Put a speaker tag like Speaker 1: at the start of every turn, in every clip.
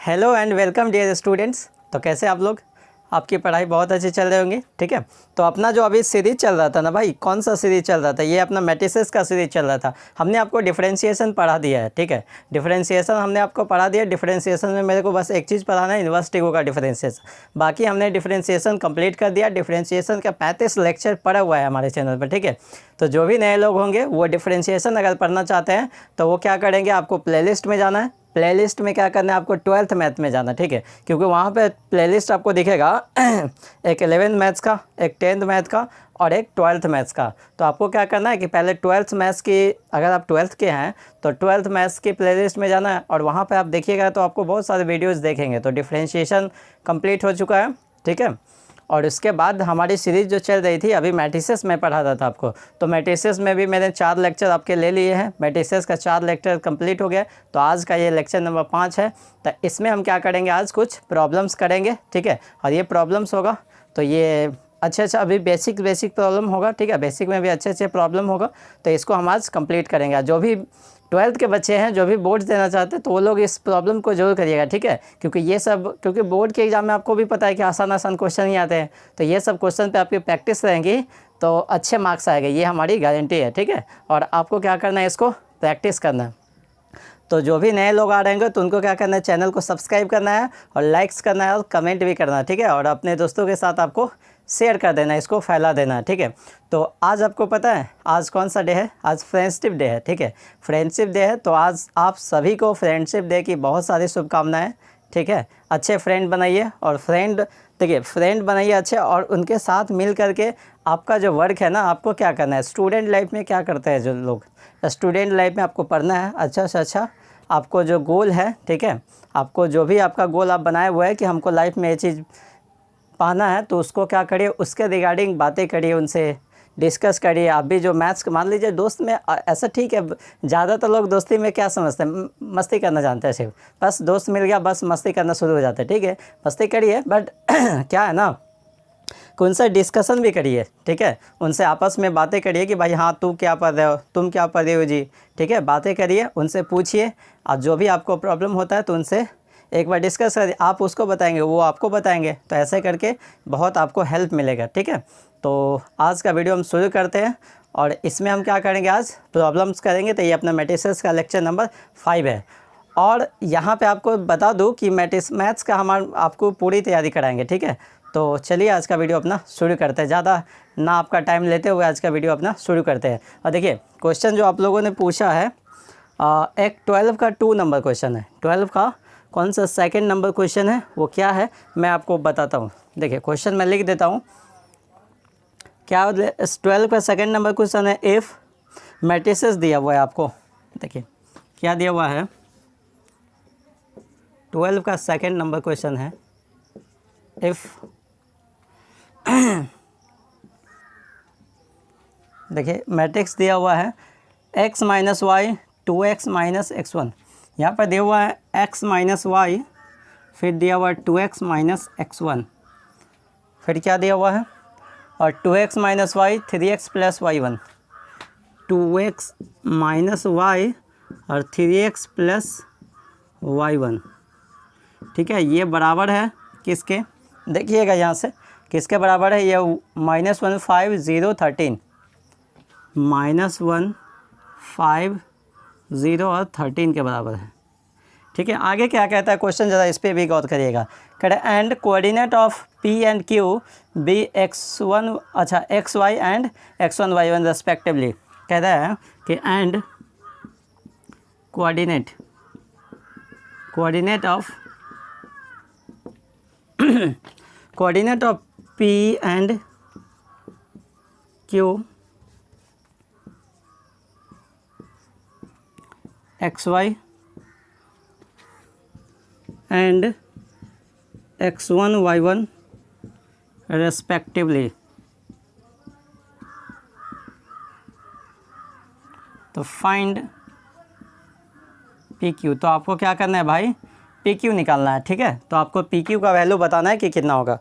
Speaker 1: Hello and welcome dear students. तो कैसे आप लोग? आपकी पढ़ाई बहुत अच्छी चल रही होंगी, ठीक है। तो अपना जो अभी सीरीज चल रहा था ना भाई, कौन सा सीरीज चल रहा था? ये अपना मैट्रिसेस का सीरीज चल रहा था। हमने आपको डिफरेंशिएशन पढ़ा दिया है, ठीक है। डिफरेंशिएशन हमने आपको पढ़ा दिया। डिफरेंशिएशन में मेरे को बस एक चीज़ पढ़ाना है, इन्वर्स का डिफरेंशिएशन। बाकी हमने डिफरेंशिएशन कंप्लीट कर दिया। डिफरेंशिएशन का 35 लेक्चर पड़ा हुआ है हमारे चैनल पर, ठीक है। तो जो भी नए लोग होंगे वो डिफरेंशिएशन अगर पढ़ना चाहते हैं तो वो क्या करेंगे, आपको प्लेलिस्ट में जाना है। प्लेलिस्ट में क्या करना है, आपको 12th मैथ में जाना, ठीक है। क्योंकि वहाँ पे प्लेलिस्ट आपको दिखेगा एक 11th मैथ्स का, एक 10th मैथ का और एक 12th मैथ्स का। तो आपको क्या करना है कि पहले 12th मैथ्स की, अगर आप 12th के हैं तो 12th मैथ्स की प्लेलिस्ट में जाना है और वहाँ पे आप देखिएगा तो आपको बहुत सारे वीडियोज़ देखेंगे। तो डिफ्रेंशिएशन कंप्लीट हो चुका है, ठीक है। और उसके बाद हमारी सीरीज़ जो चल रही थी, अभी मैट्रिसेस में पढ़ा रहा था आपको, तो मैट्रिसेस में भी मैंने 4 लेक्चर आपके ले लिए हैं। मैट्रिसेस का 4 लेक्चर कंप्लीट हो गया। तो आज का ये लेक्चर नंबर 5 है। तो इसमें हम क्या करेंगे, आज कुछ प्रॉब्लम्स करेंगे, ठीक है। और ये प्रॉब्लम्स होगा तो ये अच्छा अभी बेसिक प्रॉब्लम होगा, ठीक है। बेसिक में भी अच्छे प्रॉब्लम होगा। तो इसको हम आज कंप्लीट करेंगे। जो भी 12th के बच्चे हैं, जो भी बोर्ड देना चाहते हैं, तो वो लोग इस प्रॉब्लम को जरूर करिएगा, ठीक है। क्योंकि बोर्ड के एग्ज़ाम में आपको भी पता है कि आसान क्वेश्चन ही आते हैं। तो ये सब क्वेश्चन पे आपकी प्रैक्टिस रहेंगी तो अच्छे मार्क्स आएंगे, ये हमारी गारंटी है, ठीक है। और आपको क्या करना है, इसको प्रैक्टिस करना है। तो जो भी नए लोग आ रहे हैं तो उनको क्या करना है, चैनल को सब्सक्राइब करना है और लाइक्स करना है और कमेंट भी करना है, ठीक है। और अपने दोस्तों के साथ आपको शेयर कर देना है, इसको फैला देना है, ठीक है। तो आज आपको पता है आज कौन सा डे है? आज फ्रेंडशिप डे है, ठीक है। फ्रेंडशिप डे है तो आज आप सभी को फ्रेंडशिप डे की बहुत सारी शुभकामनाएं, ठीक है। अच्छे फ्रेंड बनाइए और फ्रेंड बनाइए अच्छे, और उनके साथ मिल करके आपका जो वर्क है ना, आपको क्या करना है, स्टूडेंट लाइफ में क्या करते हैं जो लोग, स्टूडेंट लाइफ में आपको पढ़ना है अच्छा से अच्छा। आपको जो गोल है, ठीक है, आपको जो भी आपका गोल आप बनाए हुए है कि हमको लाइफ में ये चीज़ पाना है, तो उसको क्या करिए, उसके रिगार्डिंग बातें करिए, उनसे डिस्कस करिए। आप भी जो मैथ्स, मान लीजिए दोस्त में ऐसा, ठीक है, ज़्यादातर लोग दोस्ती में क्या समझते हैं, मस्ती करना जानते हैं सिर्फ। बस दोस्त मिल गया, बस मस्ती करना शुरू हो जाता है, ठीक है। मस्ती करिए, बट क्या है ना कि उनसे डिस्कशन भी करिए, ठीक है। उनसे आपस में बातें करिए कि भाई हाँ तू क्या पढ़ रहे हो, तुम क्या पढ़ रहे हो जी, ठीक है। बातें करिए, उनसे पूछिए। और जो भी आपको प्रॉब्लम होता है तो उनसे एक बार डिस्कस करिए। आप उसको बताएंगे, वो आपको बताएंगे, तो ऐसे करके बहुत आपको हेल्प मिलेगा, ठीक है। तो आज का वीडियो हम शुरू करते हैं और इसमें हम क्या करेंगे, आज प्रॉब्लम्स करेंगे। तो ये अपना मैट्रिसेस का लेक्चर नंबर 5 है। और यहाँ पे आपको बता दूँ कि मैथ्स का आपको पूरी तैयारी कराएंगे, ठीक है। तो चलिए आज का वीडियो अपना शुरू करते हैं, ज़्यादा ना आपका टाइम लेते हुए आज का वीडियो अपना शुरू करते हैं। और देखिए क्वेश्चन जो आप लोगों ने पूछा है, एक 12 का 2 नंबर क्वेश्चन है। 12 का कौन सा सेकंड नंबर क्वेश्चन है, वो क्या है मैं आपको बताता हूँ। देखिए क्वेश्चन मैं लिख देता हूँ। क्या 12 का सेकंड नंबर क्वेश्चन है, इफ़ मैट्रिसेस दिया हुआ है आपको। देखिए क्या दिया हुआ है, 12 का सेकंड नंबर क्वेश्चन है, इफ़ देखिए मैट्रिक्स दिया हुआ है x minus Y 2x minus x1। यहाँ पर दिया हुआ है x माइनस वाई, फिर दिया हुआ है 2x माइनस x1, फिर क्या दिया हुआ है, और 2x minus y 3x plus y1, 2x minus y और 3x प्लस y1, ठीक है। ये बराबर है किसके, देखिएगा यहाँ से किसके बराबर है, ये -1 5 0 13, -1 5 0 और 13 के बराबर है, ठीक है। आगे क्या कहता है क्वेश्चन, ज़रा इस पर भी गौर करिएगा। कहता है and coordinate of P and Q be x1 अच्छा xy and x1 y1 respectively. कहता है कि and coordinate of P and Q xy and x1 y1 respectively. तो फाइंड PQ। तो आपको क्या करना है भाई, PQ निकालना है, ठीक है। तो आपको PQ का वैल्यू बताना है कि कितना होगा।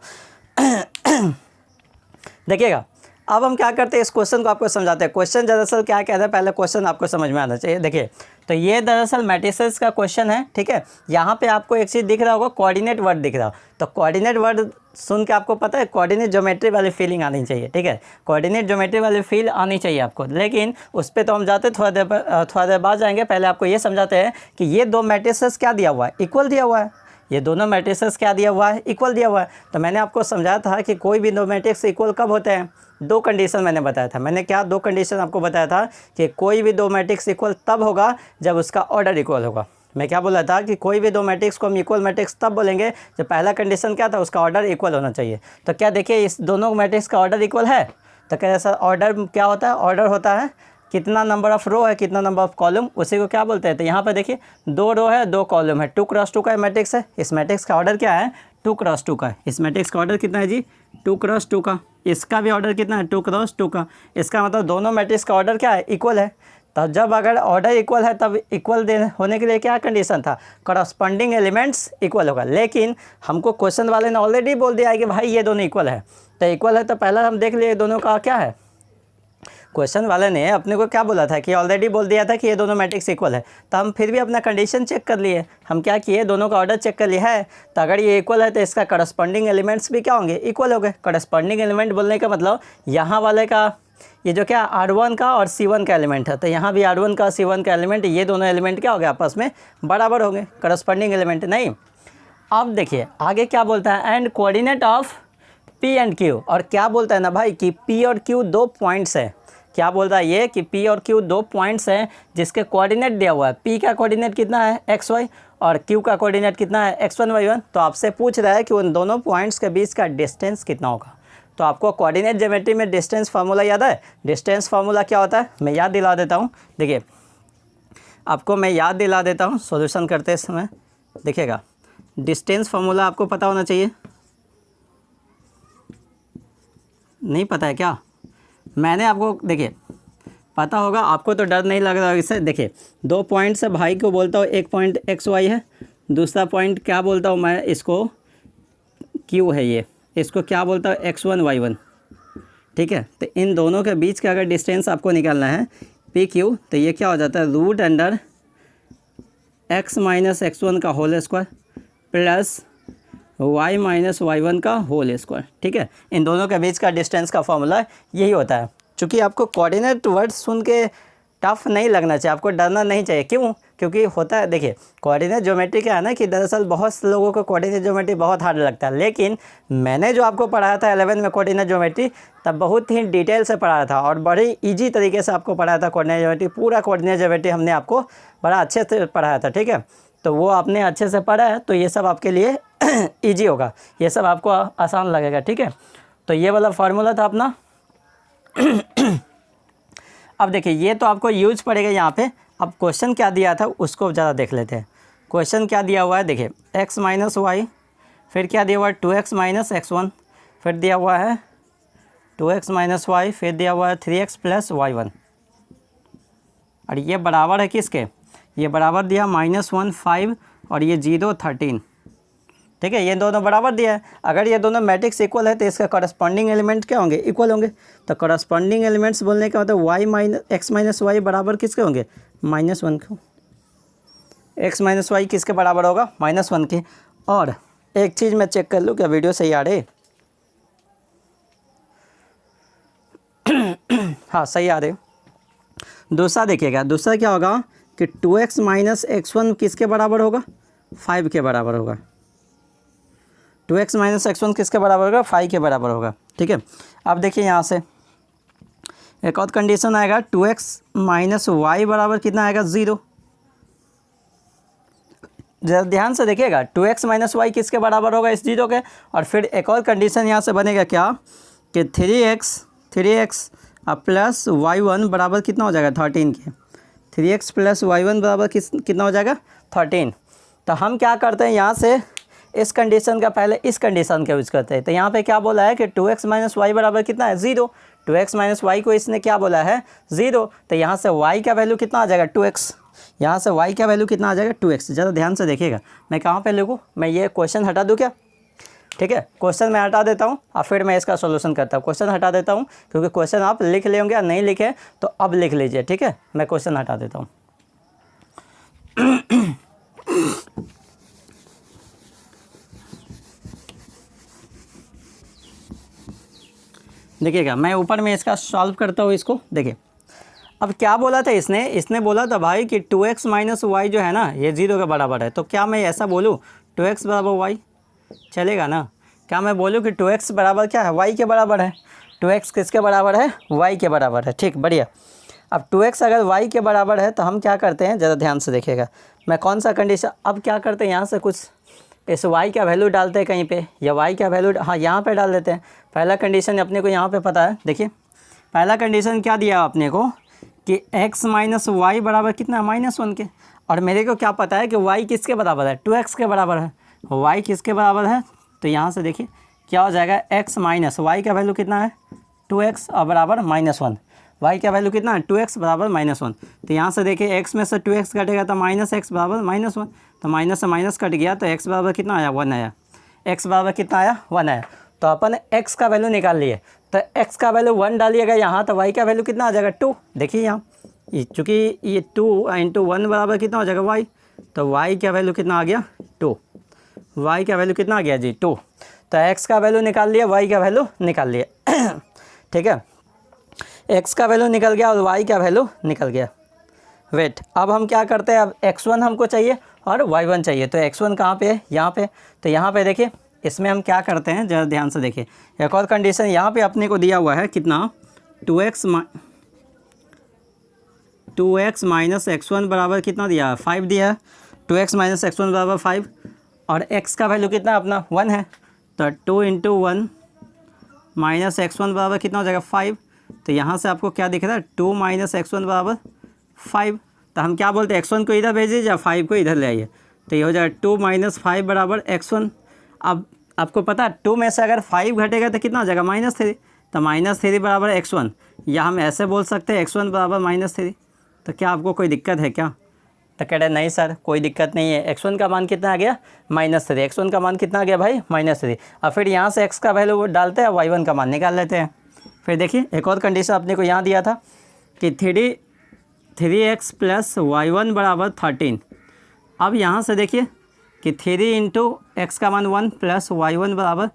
Speaker 1: देखिएगा अब हम क्या करते हैं, इस क्वेश्चन को आपको समझाते हैं। क्वेश्चन दरअसल क्या कह रहा है, पहले क्वेश्चन आपको समझ में आना चाहिए। देखिए, तो ये दरअसल मैट्रिसेस का क्वेश्चन है, ठीक है। यहाँ पे आपको एक चीज़ दिख रहा होगा, कोऑर्डिनेट वर्ड दिख रहा हो, तो कोऑर्डिनेट वर्ड सुन के आपको पता है कोऑर्डिनेट ज्योमेट्री वाली फीलिंग आनी चाहिए, ठीक है। कोऑर्डिनेट ज्योमेट्री वाली फील आनी चाहिए आपको, लेकिन उस पर तो हम जाते थोड़ा देर बाद जाएंगे। पहले आपको ये समझाते हैं कि ये दो मैट्रिसेस क्या दिया हुआ है, इक्वल दिया हुआ है। ये दोनों मैट्रिसेस क्या दिया हुआ है, इक्वल दिया हुआ है। तो मैंने आपको समझाया था कि कोई भी दो मैट्रिक्स इक्वल कब होते हैं, दो कंडीशन मैंने बताया था। मैंने क्या दो कंडीशन आपको बताया था कि कोई भी दो मैट्रिक्स इक्वल तब होगा जब उसका ऑर्डर इक्वल होगा। मैं क्या बोला था कि कोई भी दो मैट्रिक्स को हम इक्वल मैट्रिक्स तब बोलेंगे जब पहला कंडीशन क्या था, उसका ऑर्डर इक्वल होना चाहिए। तो क्या देखिए, इस दोनों मैट्रिक्स का ऑर्डर इक्वल है। तो क्या सर ऑर्डर क्या होता है, ऑर्डर होता है कितना नंबर ऑफ़ रो है, कितना नंबर ऑफ़ कॉलम, उसी को क्या बोलते हैं। तो यहाँ पर देखिए, दो रो है, दो कॉलम है, 2 क्रॉस 2 का मैट्रिक्स है। इस मैट्रिक्स का ऑर्डर क्या है, 2 क्रॉस 2 का। इस मैट्रिक्स का ऑर्डर कितना है जी, 2 क्रॉस 2 का। इसका भी ऑर्डर कितना है, 2 क्रॉस 2 का। इसका मतलब दोनों मैट्रिक्स का ऑर्डर क्या है, इक्वल है। तब जब अगर ऑर्डर इक्वल है तब इक्वल होने के लिए क्या कंडीशन था, करस्पॉन्डिंग एलिमेंट्स इक्वल होगा। लेकिन हमको क्वेश्चन वाले ने ऑलरेडी बोल दिया है कि भाई ये दोनों इक्वल है। तो इक्वल है तो पहला हम देख लिए दोनों का क्या है, क्वेश्चन वाले ने अपने को क्या बोला था कि ऑलरेडी बोल दिया था कि ये दोनों मैट्रिक्स इक्वल है। तो हम फिर भी अपना कंडीशन चेक कर लिए, हम क्या किए, दोनों का ऑर्डर चेक कर लिया है। तो अगर ये इक्वल है तो इसका करस्पॉन्डिंग एलिमेंट्स भी क्या होंगे, इक्वल हो गए। करस्पॉन्डिंग एलिमेंट बोलने का मतलब यहाँ वाले का ये जो क्या R1 का और C1 का एलिमेंट है, तो यहाँ भी R1 का C1 का एलिमेंट, ये दोनों एलिमेंट क्या हो गए, आपस में बराबर हो गए, करस्पॉन्डिंग एलिमेंट नहीं। अब देखिए आगे क्या बोलता है, and coordinate of P and Q। और क्या बोलता है ना भाई कि P और Q दो पॉइंट्स है। क्या बोल रहा है ये कि P और Q दो पॉइंट्स हैं जिसके कोऑर्डिनेट दिया हुआ है। P का कोऑर्डिनेट कितना है XY और Q का कोऑर्डिनेट कितना है X1 Y1। तो आपसे पूछ रहा है कि उन दोनों पॉइंट्स के बीच का डिस्टेंस कितना होगा। तो आपको कोऑर्डिनेट ज्योमेट्री में डिस्टेंस फार्मूला याद है। डिस्टेंस फार्मूला क्या होता है, मैं याद दिला देता हूँ। देखिए आपको मैं याद दिला देता हूँ सॉल्यूशन करते समय। देखिएगा, डिस्टेंस फार्मूला आपको पता होना चाहिए, नहीं पता है क्या, मैंने आपको देखिए पता होगा, आपको तो डर नहीं लग रहा इससे। देखिए दो पॉइंट से भाई को बोलता हूँ, एक पॉइंट XY है, दूसरा पॉइंट क्या बोलता हूँ मैं, इसको Q है, ये इसको क्या बोलता हूँ X1 Y1, ठीक है। तो इन दोनों के बीच का अगर डिस्टेंस आपको निकालना है PQ, तो ये क्या हो जाता है, root under x minus x1 का whole square plus y minus y1 का होल स्क्वायर, ठीक है। इन दोनों के बीच का डिस्टेंस का फॉर्मूला यही होता है। चूँकि आपको कोऑर्डिनेट वर्ड सुन के टफ नहीं लगना चाहिए, आपको डरना नहीं चाहिए। क्यों, क्योंकि होता है, देखिए कोऑर्डिनेट ज्योमेट्री क्या है ना कि दरअसल बहुत से लोगों को कोऑर्डिनेट ज्योमेट्री बहुत हार्ड लगता है। लेकिन मैंने जो आपको पढ़ाया था 11 में कोऑर्डिनेट ज्योमेट्री, तब बहुत ही डिटेल से पढ़ाया था और बड़ी ईजी तरीके से आपको पढ़ाया था कोऑर्डिनेट ज्योमेट्री। पूरा कोऑर्डिनेट ज्योमेट्री हमने आपको बड़ा अच्छे से पढ़ाया था, ठीक है। तो वो आपने अच्छे से पढ़ा है तो ये सब आपके लिए ईजी होगा, ये सब आपको आसान लगेगा, ठीक है। तो ये वाला फार्मूला था अपना। अब देखिए ये तो आपको यूज पड़ेगा यहाँ पे। अब क्वेश्चन क्या दिया था उसको ज़रा देख लेते हैं। क्वेश्चन क्या दिया हुआ है, देखिए x माइनस वाई, फिर क्या दिया हुआ है 2x माइनस x1, फिर दिया हुआ है 2x माइनस वाई, फिर दिया हुआ है 3x प्लस y1। और ये बराबर है किसके, ये बराबर दिया -1 5 और ये 0 13, ठीक है। ये दोनों बराबर दिया है। अगर ये दोनों मैट्रिक्स इक्वल है तो इसका करस्पॉन्डिंग एलिमेंट क्या होंगे, इक्वल होंगे। तो करस्पॉन्डिंग एलिमेंट्स बोलने का मतलब y minus x minus y बराबर किसके होंगे, -1 को। x माइनस वाई किसके बराबर होगा, -1 के। और एक चीज़ मैं चेक कर लूँ क्या वीडियो सही आ रही, हाँ सही आ रही। दूसरा देखिएगा, दूसरा क्या होगा कि 2x माइनस x1 किसके बराबर होगा, 5 के बराबर होगा। 2x माइनस x1 किसके बराबर होगा, 5 के बराबर होगा, ठीक है। अब देखिए यहाँ से एक और कंडीशन आएगा, 2x माइनस वाई बराबर कितना आएगा, 0। जरा ध्यान से देखिएगा, 2x माइनस वाई किसके बराबर होगा, इस 0 के। और फिर एक और कंडीशन यहाँ से बनेगा क्या कि 3x प्लस y1 बराबर कितना हो जाएगा, 13 के। 3x प्लस y1 बराबर कितना हो जाएगा, 13। तो हम क्या करते हैं यहाँ से, इस कंडीशन का पहले इस कंडीशन का यूज़ करते हैं। तो यहाँ पे क्या बोला है कि 2x माइनस वाई बराबर कितना है, 0। 2x माइनस वाई को इसने क्या बोला है, 0। तो यहाँ से y का वैल्यू कितना आ जाएगा, 2x। यहाँ से y का वैल्यू कितना आ जाएगा, 2x। ज़रा ध्यान से देखिएगा, मैं कहाँ पे लिखूँ, मैं ये क्वेश्चन हटा दूँ क्या, ठीक है, क्वेश्चन मैं हटा देता हूँ और फिर मैं इसका सॉल्यूशन करता हूँ। क्वेश्चन हटा देता हूँ क्योंकि क्वेश्चन आप लिख लेंगे या नहीं लिखे तो अब लिख लीजिए, ठीक है। मैं क्वेश्चन हटा देता हूँ। देखिएगा, मैं ऊपर में इसका सॉल्व करता हूँ इसको। देखिए अब क्या बोला था इसने बोला था भाई कि 2x माइनस वाई जो है ना ये 0 के बराबर है। तो क्या मैं ऐसा बोलूँ 2x बराबर वाई, चलेगा ना? क्या मैं बोलूँ कि 2x बराबर क्या है, y के बराबर है। 2x किसके बराबर है, y के बराबर है। ठीक, बढ़िया। अब 2x अगर y के बराबर है तो हम क्या करते हैं, ज़रा ध्यान से देखिएगा। मैं कौन सा कंडीशन, अब क्या करते हैं, यहाँ से कुछ इस y का वैल्यू डालते हैं कहीं पे, या y का वैल्यू हाँ यहाँ पे डाल देते हैं। पहला कंडीशन अपने को यहाँ पे पता है। देखिए पहला कंडीशन क्या दिया आपने को कि x माइनस वाई बराबर कितना है, -1 के। और मेरे को क्या पता है कि y किसके बराबर है, 2x के बराबर है। y किसके बराबर है, तो यहाँ से देखिए क्या हो जाएगा, x माइनस वाई का वैल्यू कितना है 2x और बराबर -1। y का वैल्यू कितना है 2x बराबर -1। तो यहाँ से देखिए x में से 2x कटेगा तो -x बराबर -1। तो माइनस से माइनस कट गया तो x बराबर कितना आया, 1 आया। x बराबर कितना आया, 1 आया। तो अपन x का वैल्यू निकाल लिए। तो x का वैल्यू 1 डालिएगा यहाँ, तो y का वैल्यू कितना आ जाएगा 2। देखिए यहाँ चूँकि ये 2 × 1 बराबर कितना हो जाएगा y। तो y का वैल्यू कितना आ गया 2। y का वैल्यू कितना आ गया जी 2। तो x का वैल्यू निकाल लिया, y का वैल्यू निकाल लिया। ठीक है, x का वैल्यू निकल गया और y का वैल्यू निकल गया। वेट, अब हम क्या करते हैं, अब x1 हमको चाहिए और y1 चाहिए। तो x1 कहाँ पे है, यहाँ पे। तो यहाँ पे देखिए इसमें हम क्या करते हैं, ज़रा ध्यान से देखिए। एक और कंडीशन यहाँ पे अपने को दिया हुआ है कितना, 2x माइनस x1 बराबर कितना दिया है, 5 दिया है। 2x माइनस x1 बराबर 5 और x का वैल्यू कितना अपना 1 है। तो 2 × 1 माइनस x1 बराबर कितना हो जाएगा 5। तो यहाँ से आपको क्या दिख रहा है, 2 माइनस x1 बराबर 5। तो हम क्या बोलते हैं, x1 को इधर भेजिए या 5 को इधर ले आइए। तो ये हो जाएगा 2 माइनस 5 बराबर x1। अब आपको पता है 2 में से अगर 5 घटेगा तो कितना हो जाएगा -3। तो -3 बराबर x1, या हम ऐसे बोल सकते हैं x1 बराबर -3। तो क्या आपको कोई दिक्कत है क्या? तो कह रहे नहीं सर कोई दिक्कत नहीं है। x1 का मान कितना आ गया -3। x1 का मान कितना आ गया भाई -3। और फिर यहाँ से x का वैल्यू डालते हैं, y1 का मान निकाल लेते हैं। फिर देखिए एक और कंडीशन अपने को यहाँ दिया था कि 3x + y1 बराबर 13। अब यहाँ से देखिए कि 3 × x का मान 1 + y1 बराबर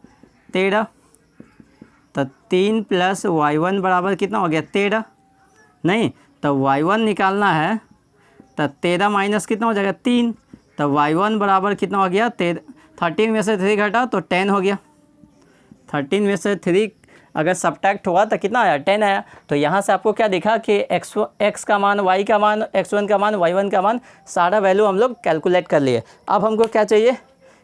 Speaker 1: 13। तो 3 + y1 बराबर कितना हो गया 13। नहीं, तो y1 निकालना है तो 13 माइनस कितना हो जाएगा 3। तो y1 बराबर कितना हो गया 13 में से 3 घटा तो 10 हो गया। 13 में से 3 अगर सब्ट्रैक्ट हुआ तो कितना आया 10 आया। तो यहाँ से आपको क्या दिखा कि x का मान, y का मान, x1 का मान, y1 का मान, सारा वैल्यू हम लोग कैलकुलेट कर लिए। अब हमको क्या चाहिए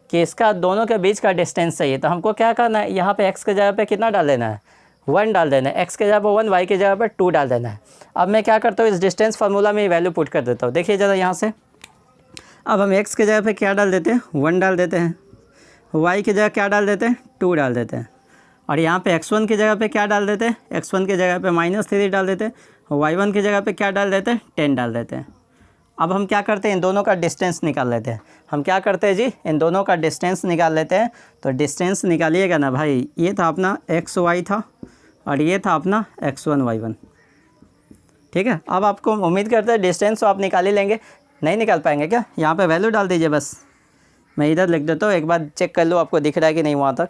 Speaker 1: कि इसका दोनों के बीच का डिस्टेंस चाहिए। तो हमको क्या करना है, यहाँ पे x के जगह पे कितना डाल देना है 1 डाल देना है, x के जगह पर 1, y के जगह पर 2 डाल देना है। अब मैं क्या करता हूँ, इस डिस्टेंस फार्मूला में वैल्यू पुट कर देता हूँ। देखिए ज़रा यहाँ से, अब हम x के जगह पे क्या डाल देते हैं 1 डाल देते हैं, y की जगह क्या डाल देते हैं 2 डाल देते हैं, और यहाँ पे x1 की जगह पे क्या डाल देते हैं, x1 की जगह पे -3 डाल देते हैं, y1 की जगह पे क्या डाल देते हैं 10 डाल देते हैं। अब हम क्या करते हैं, इन दोनों का डिस्टेंस निकाल लेते हैं। हम क्या करते हैं जी, इन दोनों का डिस्टेंस निकाल लेते हैं। तो डिस्टेंस निकालिएगा ना भाई, ये था अपना xy था और ये था अपना x1 y1। ठीक है, अब आपको उम्मीद करते हैं डिस्टेंस तो आप निकाल ही लेंगे। नहीं निकाल पाएंगे क्या, यहाँ पे वैल्यू डाल दीजिए बस। मैं इधर लिख देता हूँ, एक बार चेक कर लो आपको दिख रहा है कि नहीं वहाँ तक।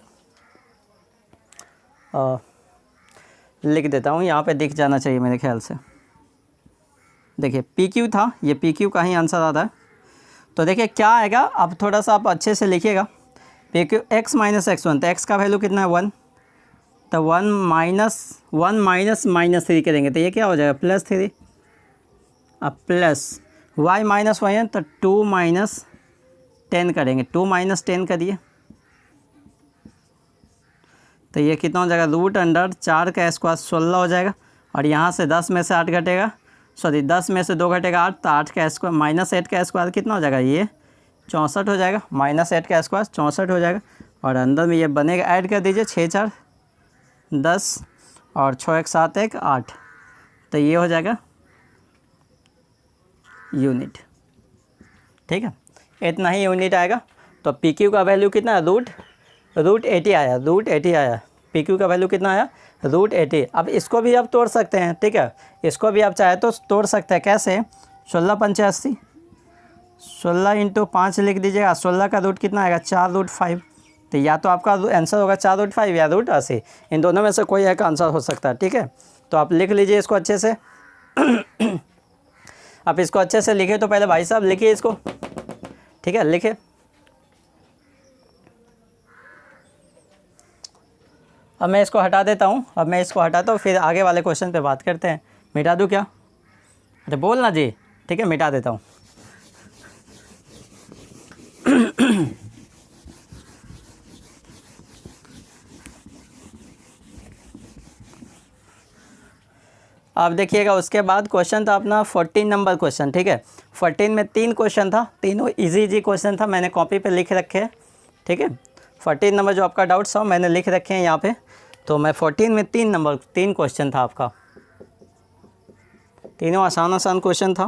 Speaker 1: लिख देता हूँ, यहाँ पे दिख जाना चाहिए मेरे ख्याल से। देखिए PQ था, ये PQ का ही आंसर आता है। तो देखिए क्या आएगा, अब थोड़ा सा आप अच्छे से लिखिएगा। PQ x माइनस x1, तो x का वैल्यू कितना है 1। तो 1 माइनस -3 करेंगे तो ये क्या हो जाएगा +3। अब प्लस y माइनस वाई है तो 2 माइनस 10 करेंगे, 2 माइनस 10 करिए तो ये कितना हो जाएगा √4 का स्क्वायर 16 हो जाएगा। और यहाँ से 10 में से 8 घटेगा, सॉरी 10 में से 2 घटेगा 8, तो 8 का स्क्वायर -8 का स्क्वायर कितना हो जाएगा, ये 64 हो जाएगा। -8 का स्क्वायर 64 हो जाएगा। और अंदर में ये बनेगा, ऐड कर दीजिए 6 × 4 = 10 और 6 × 7 = 8। तो ये हो जाएगा यूनिट। ठीक है, इतना ही यूनिट आएगा। तो PQ का वैल्यू कितना है √80 आया, √80 आया। PQ का वैल्यू कितना आया? √80। अब इसको भी आप तोड़ सकते हैं, ठीक है, इसको भी आप चाहे तो तोड़ सकते हैं। कैसे? 16×85, 16 × 5 लिख दीजिएगा। 16 का रूट कितना आएगा? 4√5। तो या तो आपका आंसर होगा 4√5 या √80, इन दोनों में से कोई एक आंसर हो सकता है, ठीक है। तो आप लिख लीजिए इसको अच्छे से। आप इसको अच्छे से लिखे तो पहले भाई साहब लिखिए इसको, ठीक है, लिखे। अब मैं इसको हटा देता हूँ, अब मैं इसको हटाता हूँ, फिर आगे वाले क्वेश्चन पे बात करते हैं। मिटा दूँ क्या? अरे बोलना जी, ठीक है, मिटा देता हूँ। अब देखिएगा, उसके बाद क्वेश्चन था अपना 14 नंबर क्वेश्चन, ठीक है। 14 में 3 क्वेश्चन था, तीनों इजी क्वेश्चन था, मैंने कॉपी पे लिख रखे हैं, ठीक है। 14 नंबर जो आपका डाउट्स हो मैंने लिख रखे हैं यहाँ पे। तो मैं 14 में 3 क्वेश्चन था आपका, तीनों आसान क्वेश्चन था।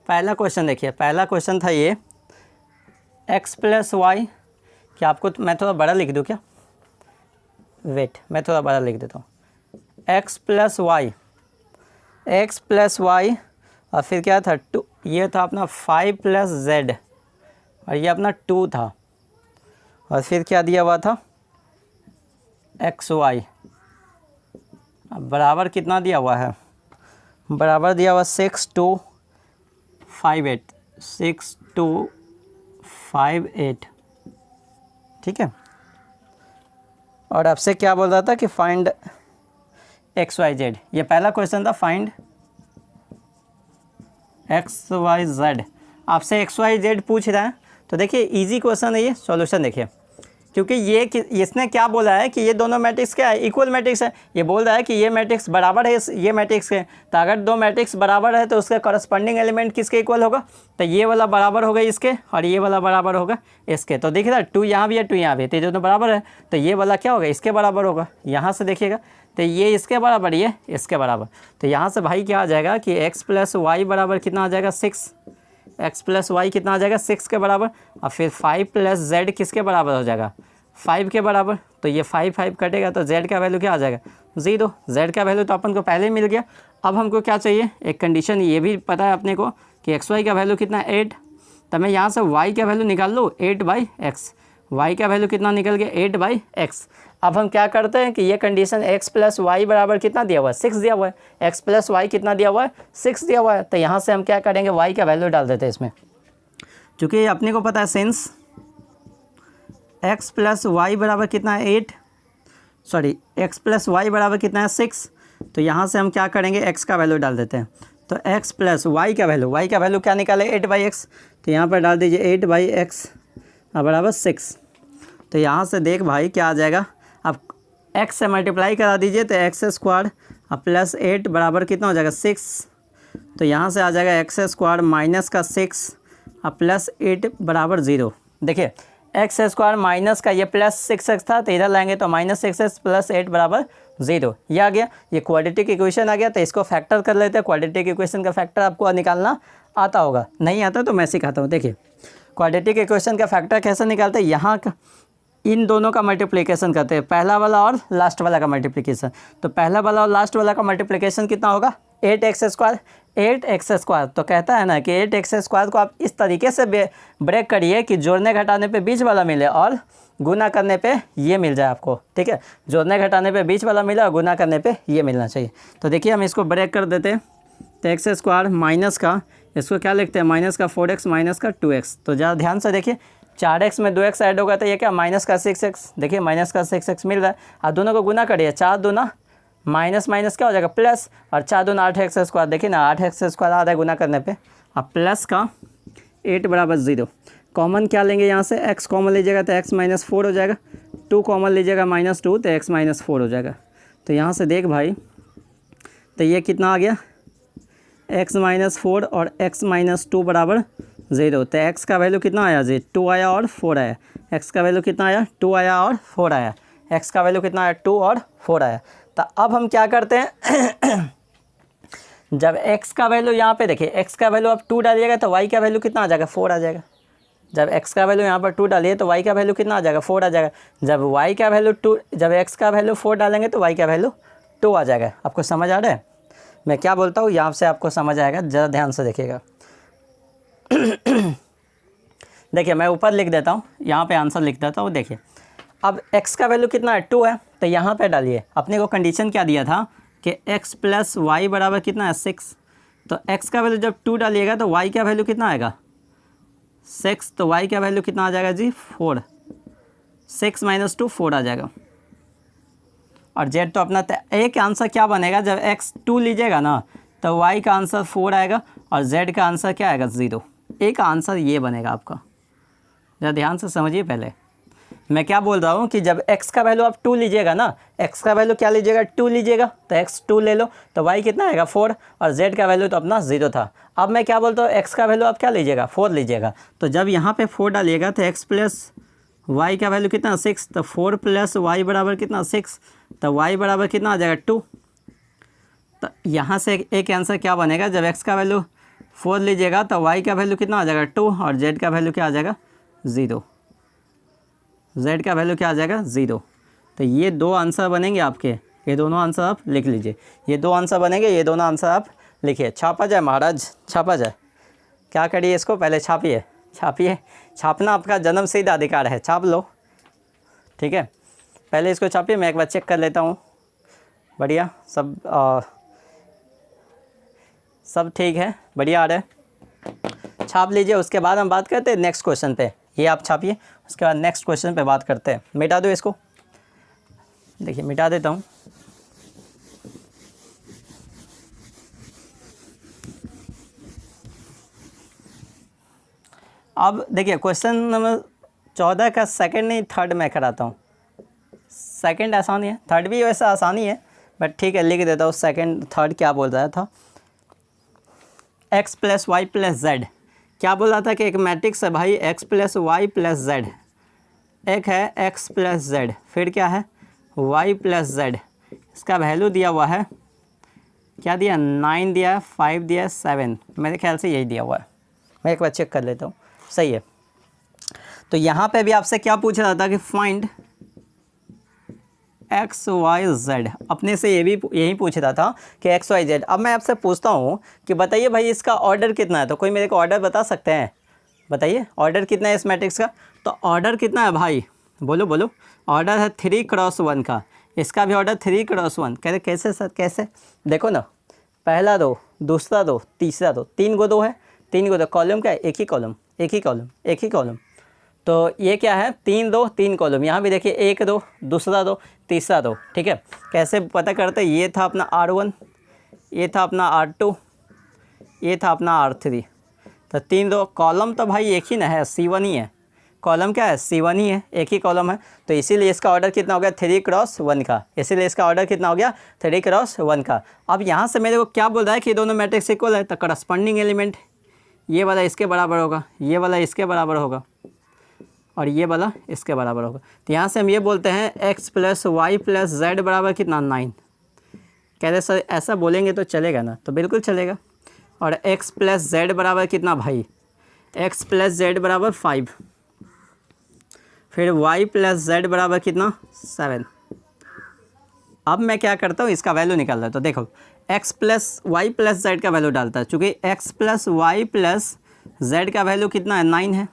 Speaker 1: पहला क्वेश्चन देखिए, पहला क्वेश्चन था ये x + y, क्या आपको मैं थोड़ा बड़ा लिख दूँ क्या? वेट, मैं थोड़ा बड़ा लिख देता हूँ। x + y और फिर क्या था? 2, ये था अपना 5 + z और ये अपना 2 था, और फिर क्या दिया हुआ था? xy। अब बराबर कितना दिया हुआ है? बराबर दिया हुआ 6258, 6258, ठीक है। और आपसे क्या बोल रहा था कि फाइंड XYZ, ये पहला क्वेश्चन था, फाइंड XYZ। आपसे XYZ पूछ रहा है, तो देखिए इजी क्वेश्चन है ये। सॉल्यूशन देखिए, क्योंकि ये इसने क्या बोला है कि ये दोनों मैट्रिक्स क्या है? इक्वल मैट्रिक्स है। ये बोल रहा है कि ये मैट्रिक्स बराबर है ये मैट्रिक्स के। तो अगर दो मैट्रिक्स बराबर है तो उसका करस्पॉन्डिंग एलिमेंट किसके इक्वल होगा? तो ये वाला बराबर होगा इसके और ये वाला बराबर होगा इसके। तो देखिए 2 यहाँ भी है, 2 यहाँ भी है, तो ये दोनों बराबर है, तो ये वाला क्या होगा? इसके बराबर होगा। यहाँ से देखिएगा, तो ये इसके बराबर, ये इसके बराबर। तो यहाँ से भाई क्या आ जाएगा कि x + y बराबर कितना आ जाएगा? 6। x + y कितना आ जाएगा? 6 के बराबर। और फिर 5 + z किसके बराबर हो जाएगा? 5 के बराबर। तो ये 5 कटेगा तो z का वैल्यू क्या आ जाएगा? 0। z का वैल्यू तो अपन को पहले ही मिल गया। अब हमको क्या चाहिए? एक कंडीशन ये भी पता है अपने को कि xy का वैल्यू कितना है? 8। तो मैं यहाँ से y का वैल्यू निकाल लूँ 8/x। y का वैल्यू कितना निकल गया? 8/x। अब हम क्या करते हैं कि ये कंडीशन x + y बराबर कितना दिया हुआ है? 6 दिया हुआ है। x + y कितना दिया हुआ है? 6 दिया हुआ है। तो यहाँ से हम क्या करेंगे? y का वैल्यू डाल देते हैं इसमें, क्योंकि अपने को पता है सिंस x + y बराबर कितना है? 8, सॉरी x + y बराबर कितना है? 6। तो यहाँ से हम क्या करेंगे? x का वैल्यू डाल देते हैं। तो x + y का वैल्यू क्या निकाले? 8/x। तो यहाँ पर डाल दीजिए 8/x बराबर 6। तो यहाँ से देख भाई क्या आ जाएगा? अब x से मल्टीप्लाई करा दीजिए, तो x² + 8 बराबर कितना हो जाएगा? 6। तो यहाँ से आ जाएगा x² माइनस का 6 + 8 बराबर 0। देखिए x² माइनस का ये +6x था, तो इधर लाएंगे तो -6x + 8 बराबर 0। ये आ गया, ये क्वाड्रेटिक इक्वेशन आ गया। तो इसको फैक्टर कर लेते हैं। क्वाड्रेटिक इक्वेशन का फैक्टर आपको निकालना आता होगा, नहीं आता तो मैं सिखाता हूँ। देखिए क्वाड्रेटिक इक्वेशन का फैक्टर कैसे निकालते हैं? यहाँ इन दोनों का मल्टीप्लिकेशन करते हैं, पहला वाला और लास्ट वाला का मल्टीप्लिकेशन। तो पहला वाला और लास्ट वाला का मल्टीप्लिकेशन कितना होगा? 8x²। 8x²। तो कहता है ना कि 8x² को आप इस तरीके से ब्रेक करिए कि जोड़ने घटाने पे बीच वाला मिले और गुना करने पे ये मिल जाए आपको, ठीक है। जोड़ने घटाने पे बीच वाला मिले और गुना करने पे ये मिलना चाहिए। तो देखिए हम इसको ब्रेक कर देते हैं। तो x² माइनस का, इसको क्या लिखते हैं? माइनस का 4x माइनस का 2x। तो ज़रा ध्यान से देखिए, 4x में 2x ऐड होगा तो ये क्या? माइनस का 6x। देखिए माइनस का 6x मिल रहा है। और दोनों को गुना करिए, 4 दूना माइनस माइनस क्या हो जाएगा? प्लस, और 4 दूना 8x²। देखिए ना 8x² आ रहा है गुना करने पे। अब प्लस का 8 बराबर 0। कॉमन क्या लेंगे यहाँ से? x कॉमन लीजिएगा तो x - 4 हो जाएगा। 2 कॉमन लीजिएगा -2 तो x - 4 हो जाएगा। तो यहाँ से देख भाई, तो ये कितना आ गया? x - 4 और x - 2 बराबर 0। तो x का वैल्यू कितना आया जी? 2 आया और 4 आया। x का वैल्यू कितना आया? 2 आया और 4 आया। x का वैल्यू कितना आया? 2 और 4 आया। तो अब हम क्या करते हैं? जब x का वैल्यू यहाँ पे देखिए, x का वैल्यू आप 2 डालिएगा तो y का वैल्यू कितना आ जाएगा? 4 आ जाएगा। जब x का वैल्यू यहाँ पर 2 डालिए तो y का वैल्यू कितना आ जाएगा, 4 आ जाएगा। जब y का वैल्यू 2, जब x का वैल्यू 4 डालेंगे तो y का वैल्यू 2 आ जाएगा। आपको समझ आ रहा है मैं क्या बोलता हूँ, यहाँ से आपको समझ आएगा, ज़रा ध्यान से देखिएगा। देखिए मैं ऊपर लिख देता हूँ, यहाँ पे आंसर लिख देता हूँ। देखिए अब x का वैल्यू कितना है, 2 है, तो यहाँ पे डालिए। अपने को कंडीशन क्या दिया था कि x प्लस वाई बराबर कितना है, 6। तो x का वैल्यू जब 2 डालिएगा तो y का वैल्यू कितना आएगा, 6। तो y का वैल्यू कितना आ जाएगा जी, 4। 6 माइनस 2 4 आ जाएगा। और z तो अपना एक आंसर क्या बनेगा, जब x 2 लीजिएगा ना तो y का आंसर 4 आएगा और z का आंसर क्या आएगा, 0। एक आंसर ये बनेगा आपका। ज़रा ध्यान से समझिए, पहले मैं क्या बोल रहा हूँ कि जब x का वैल्यू आप 2 लीजिएगा ना, x का वैल्यू क्या लीजिएगा, 2 लीजिएगा, तो x 2 ले लो तो y कितना आएगा, 4। और z का वैल्यू तो अपना 0 था। अब मैं क्या बोलता हूँ, x का वैल्यू आप क्या लीजिएगा, 4 लीजिएगा। तो जब यहाँ पे 4 डालिएगा तो x प्लस y का वैल्यू कितना, 6। तो 4 प्लस y बराबर कितना, 6। तो y बराबर कितना आ जाएगा, 2। तो यहाँ से एक आंसर क्या बनेगा, जब x का वैल्यू 4 लीजिएगा तो y का वैल्यू कितना आ जाएगा, 2। और z का वैल्यू क्या आ जाएगा, 0। z का वैल्यू क्या आ जाएगा, 0। तो ये 2 आंसर बनेंगे आपके, ये दोनों आंसर आप लिख लीजिए। ये 2 आंसर बनेंगे, ये दोनों आंसर आप लिखिए। छापा जाए महाराज, छापा जाए। क्या करिए, इसको पहले छापिए, छापिए। छापना आपका जन्मसिद्ध अधिकार है, छाप लो, ठीक है। पहले इसको छापिए, मैं एक बार चेक कर लेता हूँ। बढ़िया, सब ठीक है, बढ़िया आ रहा है। छाप लीजिए, उसके बाद हम बात करते हैं नेक्स्ट क्वेश्चन पे। ये आप छापिए, उसके बाद नेक्स्ट क्वेश्चन पे बात करते हैं। मिटा दो इसको, देखिए मिटा देता हूँ। अब देखिए क्वेश्चन नंबर 14 का सेकंड नहीं थर्ड मैं कराता हूँ। सेकंड आसान है, थर्ड भी वैसा आसानी है, बट ठीक है लिख देता हूँ। सेकंड थर्ड क्या बोल रहा था, x plus y plus z. क्या बोल रहा था कि एक मैट्रिक्स है भाई, x plus y plus z. एक है x प्लस जेड, फिर क्या है y प्लस जेड। इसका वैल्यू दिया हुआ है, क्या दिया, 9 दिया, 5 दिया, 7। मेरे ख्याल से यही दिया हुआ है, मैं एक बार चेक कर लेता हूँ। सही है। तो यहाँ पे भी आपसे क्या पूछ रहा था कि फाइंड एक्स वाई जेड। अपने से ये भी यही पूछ रहा था कि एक्स वाई जेड। अब मैं आपसे पूछता हूँ कि बताइए भाई इसका ऑर्डर कितना है। तो कोई मेरे को ऑर्डर बता सकते हैं, बताइए ऑर्डर कितना है इस मैट्रिक्स का। तो ऑर्डर कितना है भाई, बोलो बोलो। ऑर्डर है 3x1 का, इसका भी ऑर्डर 3x1। कह रहे कैसे सर, कैसे, देखो ना, पहला दो, दूसरा दो, तीसरा दो, 3 को 2 है, 3 को 2। कॉलम क्या है, एक ही कॉलम, एक ही कॉलम, एक ही कॉलम। तो ये क्या है, 3 2 3 कॉलम। यहाँ भी देखिए 1 2, दूसरा 2, तीसरा 2, ठीक है। कैसे पता करते, ये था अपना R1, ये था अपना R2, ये था अपना R3। तो 3 2 कॉलम तो भाई एक ही ना है, C1 ही है। कॉलम क्या है, C1 ही है, एक ही कॉलम है। तो इसीलिए इसका ऑर्डर कितना हो गया, 3x1 का। इसीलिए इसका ऑर्डर कितना हो गया, 3x1 का। अब यहाँ से मेरे को क्या बोल रहा है कि दोनों मैट्रिक्स इक्वल है, तो करस्पॉन्डिंग एलिमेंट ये वाला इसके बराबर होगा, ये वाला इसके बराबर होगा, और ये वाला इसके बराबर होगा। तो यहाँ से हम ये बोलते हैं x plus y plus z बराबर कितना, 9। कह रहे सर ऐसा बोलेंगे तो चलेगा ना, तो बिल्कुल चलेगा। और x प्लस जेड बराबर कितना भाई, x प्लस जेड बराबर 5। फिर y प्लस जेड बराबर कितना, 7। अब मैं क्या करता हूँ, इसका वैल्यू निकाल रहा हूँ। तो देखो x plus y plus z का वैल्यू डालता है, चूँकि x plus y plus z का वैल्यू कितना है, 9 है।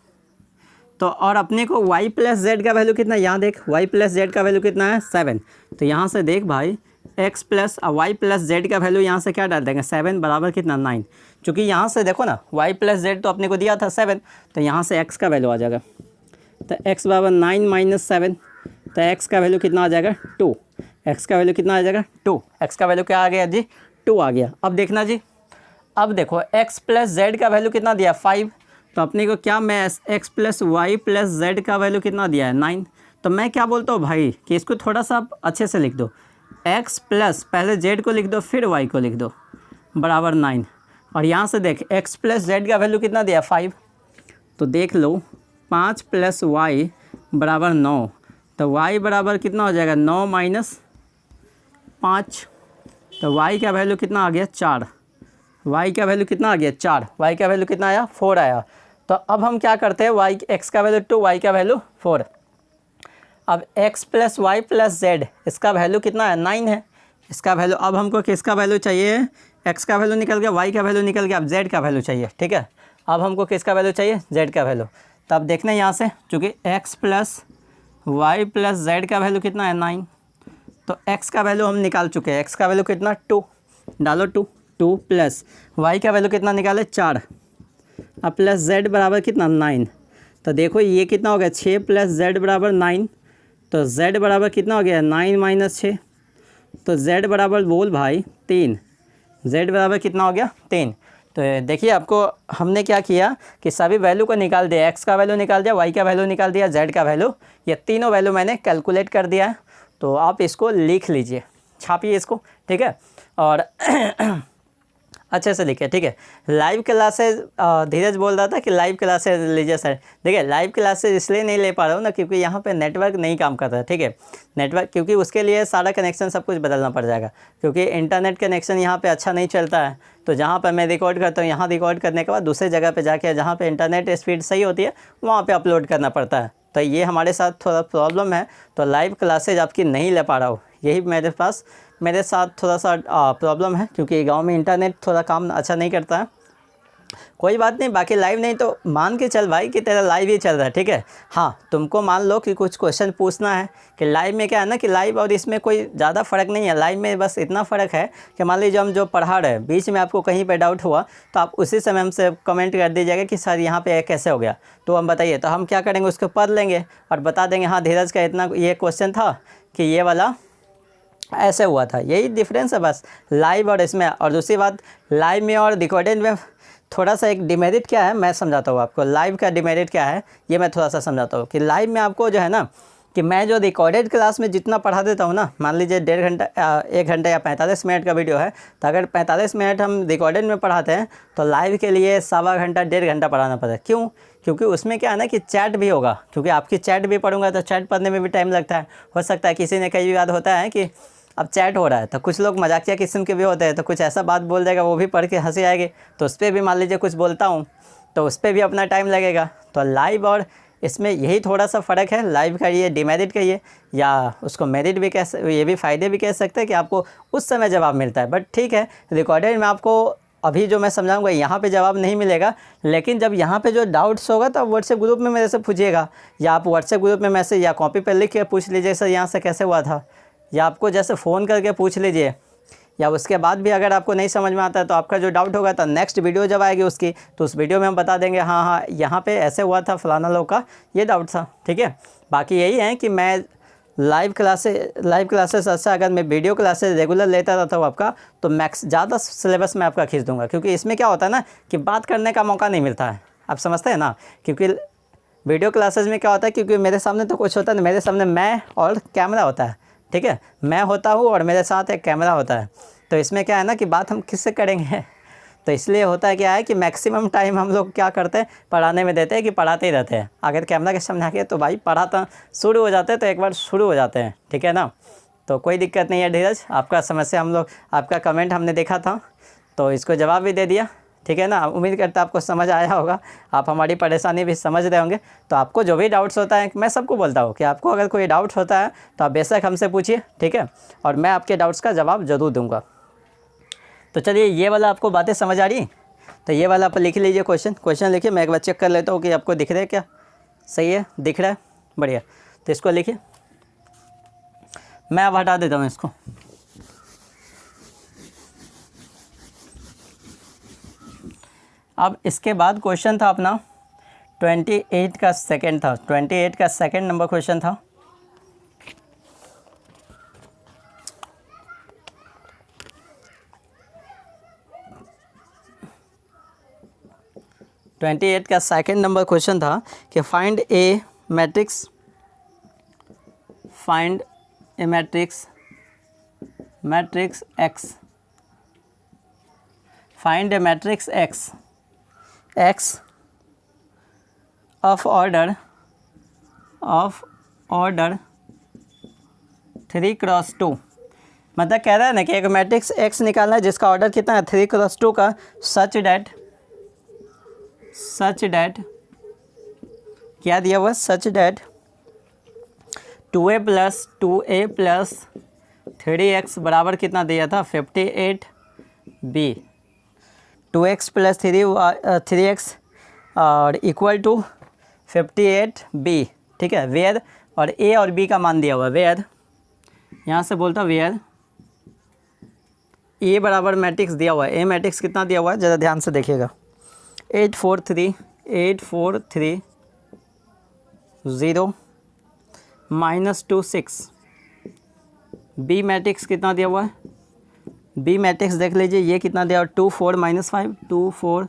Speaker 1: तो और अपने को y प्लस जेड का वैल्यू कितना, यहाँ देख y प्लस जेड का वैल्यू कितना है, 7। तो यहाँ से देख भाई x plus y plus z का वैल्यू यहाँ से क्या डाल देंगे, 7 बराबर कितना, 9। चूँकि यहाँ से देखो ना y प्लस जेड तो अपने को दिया था 7, तो यहाँ से x का वैल्यू आ जाएगा। तो x बराबर 9 माइनस 7, तो x का वैल्यू कितना आ जाएगा, 2। x का वैल्यू कितना आ जाएगा, 2। x का वैल्यू क्या आ गया जी, 2 आ गया। अब देखना जी, अब देखो x प्लस जेड का वैल्यू कितना दिया, 5। तो अपने को क्या, मैं x plus y plus z का वैल्यू कितना दिया है, 9। तो मैं क्या बोलता हूँ भाई कि इसको थोड़ा सा आप अच्छे से लिख दो। x प्लस पहले z को लिख दो, फिर y को लिख दो, बराबर 9। और यहाँ से देख x प्लस जेड का वैल्यू कितना दिया, 5। तो देख लो 5 प्लस वाई बराबर 9। तो y बराबर कितना हो जाएगा, 9 माइनस 5। तो y का वैल्यू कितना आ गया, 4। y का वैल्यू कितना आ गया, 4। y का वैल्यू कितना आया, 4 आया। तो अब हम क्या करते हैं, वाई एक्स का वैल्यू 2, वाई का वैल्यू 4। अब x plus y plus z, इसका वैल्यू कितना है, 9 है। इसका वैल्यू, अब हमको किसका वैल्यू चाहिए, x का वैल्यू निकल गया, y का वैल्यू निकल गया, अब z का वैल्यू चाहिए। ठीक है, अब हमको किसका वैल्यू चाहिए, z का वैल्यू। तो अब देखना यहाँ से, चूँकि x plus y plus z का वैल्यू कितना है, 9, तो x का वैल्यू हम निकाल चुके हैं। x का वैल्यू कितना, 2 डालो, 2 प्लस y का वैल्यू कितना निकाले, 4, अब प्लस z बराबर कितना, 9। तो देखो ये कितना हो गया, 6 प्लस z बराबर 9, तो z बराबर कितना हो गया, 9 माइनस 6, तो z बराबर बोल भाई 3, z बराबर कितना हो गया, 3। तो देखिए आपको हमने क्या किया कि सभी वैल्यू को निकाल दिया, x का वैल्यू निकाल दिया, y का वैल्यू निकाल दिया, z का वैल्यू, ये तीनों वैल्यू मैंने कैलकुलेट कर दिया है। तो आप इसको लिख लीजिए, छापिए इसको, ठीक है, और अच्छे से लिखे, ठीक है। लाइव क्लासेज, धीरज बोल रहा था कि लाइव क्लासेज लीजिए सर। देखिए लाइव क्लासेज इसलिए नहीं ले पा रहा हूँ ना, क्योंकि यहाँ पे नेटवर्क नहीं काम कर रहा है, ठीक है। नेटवर्क, क्योंकि उसके लिए सारा कनेक्शन सब कुछ बदलना पड़ जाएगा, क्योंकि इंटरनेट कनेक्शन यहाँ पे अच्छा नहीं चलता है। तो जहाँ पर मैं रिकॉर्ड करता हूँ, यहाँ रिकॉर्ड करने के बाद दूसरे जगह पर जाके, जहाँ पर इंटरनेट स्पीड सही होती है, वहाँ पर अपलोड करना पड़ता है। तो ये हमारे साथ थोड़ा प्रॉब्लम है, तो लाइव क्लासेज आपकी नहीं ले पा रहा हूँ, यही मेरे साथ थोड़ा सा प्रॉब्लम है, क्योंकि गांव में इंटरनेट थोड़ा काम अच्छा नहीं करता है। कोई बात नहीं, बाकी लाइव नहीं तो मान के चल भाई कि तेरा लाइव ही चल रहा है, ठीक है। हाँ, तुमको मान लो कि कुछ क्वेश्चन पूछना है कि लाइव में क्या है ना, कि लाइव और इसमें कोई ज़्यादा फ़र्क नहीं है। लाइव में बस इतना फ़र्क है कि मान लीजिए हम जो पढ़ा रहे हैं, बीच में आपको कहीं पर डाउट हुआ तो आप उसी समय हमसे कमेंट कर दीजिएगा कि सर यहाँ पर कैसे हो गया, तो हम बताइए, तो हम क्या करेंगे, उसको पढ़ लेंगे और बता देंगे हाँ धीरज का इतना ये क्वेश्चन था कि ये वाला ऐसे हुआ था। यही डिफरेंस है बस लाइव और इसमें। और दूसरी बात, लाइव में और रिकॉर्डेड में थोड़ा सा एक डिमेरिट क्या है, मैं समझाता हूँ आपको। लाइव का डिमेरिट क्या है ये मैं थोड़ा सा समझाता हूँ, कि लाइव में आपको जो है ना, कि मैं जो रिकॉर्डेड क्लास में जितना पढ़ा देता हूँ ना, मान लीजिए 1.5 घंटा 1 घंटा या 45 मिनट का वीडियो है, तो अगर 45 मिनट हम रिकॉर्डेड में पढ़ाते हैं तो लाइव के लिए 1.25 घंटा 1.5 घंटा पढ़ाना पड़ता है। क्यों? क्योंकि उसमें क्या है ना कि चैट भी होगा, क्योंकि आपकी चैट भी पढ़ूंगा तो चैट पढ़ने में भी टाइम लगता है। हो सकता है किसी ने कई बार होता है कि अब चैट हो रहा है तो कुछ लोग मजाकिया किस्म के भी होते हैं, तो कुछ ऐसा बात बोल देगा, वो भी पढ़ के हंसी आएगी, तो उस पर भी मान लीजिए कुछ बोलता हूँ तो उस पर भी अपना टाइम लगेगा। तो लाइव और इसमें यही थोड़ा सा फ़र्क है। लाइव का ये डिमेरिट कहिए या उसको मेरिट भी ये भी फ़ायदे भी कह सकते हैं कि आपको उस समय जवाब मिलता है। बट ठीक है, रिकॉर्डेड में आपको अभी जो मैं समझाऊंगा यहाँ पे जवाब नहीं मिलेगा, लेकिन जब यहाँ पे जो डाउट्स होगा तो आप व्हाट्सएप ग्रुप में मेरे से पूछिएगा, या आप व्हाट्सएप ग्रुप में मैसेज या कॉपी पर लिख के पूछ लीजिए सर यहाँ से कैसे हुआ था, या आपको जैसे फ़ोन करके पूछ लीजिए, या उसके बाद भी अगर आपको नहीं समझ में आता है तो आपका जो डाउट होगा तो नेक्स्ट वीडियो जब आएगी उसकी, तो उस वीडियो में हम बता देंगे हाँ हाँ यहाँ पे ऐसे हुआ था, फलाना लोग का ये डाउट था, ठीक है। बाकी यही है कि मैं लाइव क्लासेस अच्छा, अगर मैं वीडियो क्लासेस रेगुलर लेता रहता हूँ आपका, तो मैक्स ज़्यादा सिलेबस में आपका खींच दूँगा, क्योंकि इसमें क्या होता है ना कि बात करने का मौका नहीं मिलता है, आप समझते हैं ना। क्योंकि वीडियो क्लासेस में क्या होता है, क्योंकि मेरे सामने तो कुछ होता नहीं, मेरे सामने मैं और कैमरा होता है, ठीक है, मैं होता हूँ और मेरे साथ एक कैमरा होता है। तो इसमें क्या है ना कि बात हम किससे करेंगे, तो इसलिए होता है क्या है कि मैक्सिमम टाइम हम लोग क्या करते हैं, पढ़ाने में देते हैं कि पढ़ाते ही रहते हैं। अगर कैमरा के सामने आके तो भाई पढ़ाता शुरू हो जाते हैं, तो एक बार शुरू हो जाते हैं, ठीक है ना। तो कोई दिक्कत नहीं है धीरज, आपका समस्या हम लोग, आपका कमेंट हमने देखा था तो इसको जवाब भी दे दिया, ठीक है ना। उम्मीद करता आपको समझ आया होगा, आप हमारी परेशानी भी समझ रहे होंगे। तो आपको जो भी डाउट्स होता है, मैं सबको बोलता हूँ कि आपको अगर कोई डाउट्स होता है तो आप बेशक हमसे पूछिए, ठीक है, और मैं आपके डाउट्स का जवाब ज़रूर दूँगा। तो चलिए, ये वाला आपको बातें समझ आ रही, तो ये वाला आप लिख लीजिए, क्वेश्चन लिखिए। मैं एक बार चेक कर लेता हूँ कि आपको दिख रहा है क्या, सही है, दिख रहा है, बढ़िया। तो इसको लिखिए, मैं अब हटा देता हूँ इसको। अब इसके बाद क्वेश्चन था अपना 28 का सेकंड था, 28 का सेकंड नंबर क्वेश्चन था। का सेकंड नंबर क्वेश्चन था कि find A matrix x, find A matrix x of order 3x2। मतलब कह रहा है ना कि एक मैट्रिक्स एक्स निकालना है जिसका ऑर्डर कितना है 3x2 का, सच डैट क्या दिया हुआ, such that 2a plus 2a plus 3x बराबर कितना दिया था 58b, 2x प्लस 3x और इक्वल टू 58b, ठीक है। वेयर और a और b का मान दिया हुआ है, वेयर यहाँ से बोलता वेयर ए बराबर मैट्रिक्स दिया हुआ है, ए मैट्रिक्स कितना दिया हुआ है ज़रा ध्यान से देखिएगा 8 4 3 8 4 3 0 -2 6। बी मैट्रिक्स कितना दिया हुआ है, बी मैट्रिक्स देख लीजिए ये कितना दिया हुआ 2 4 -5 2 4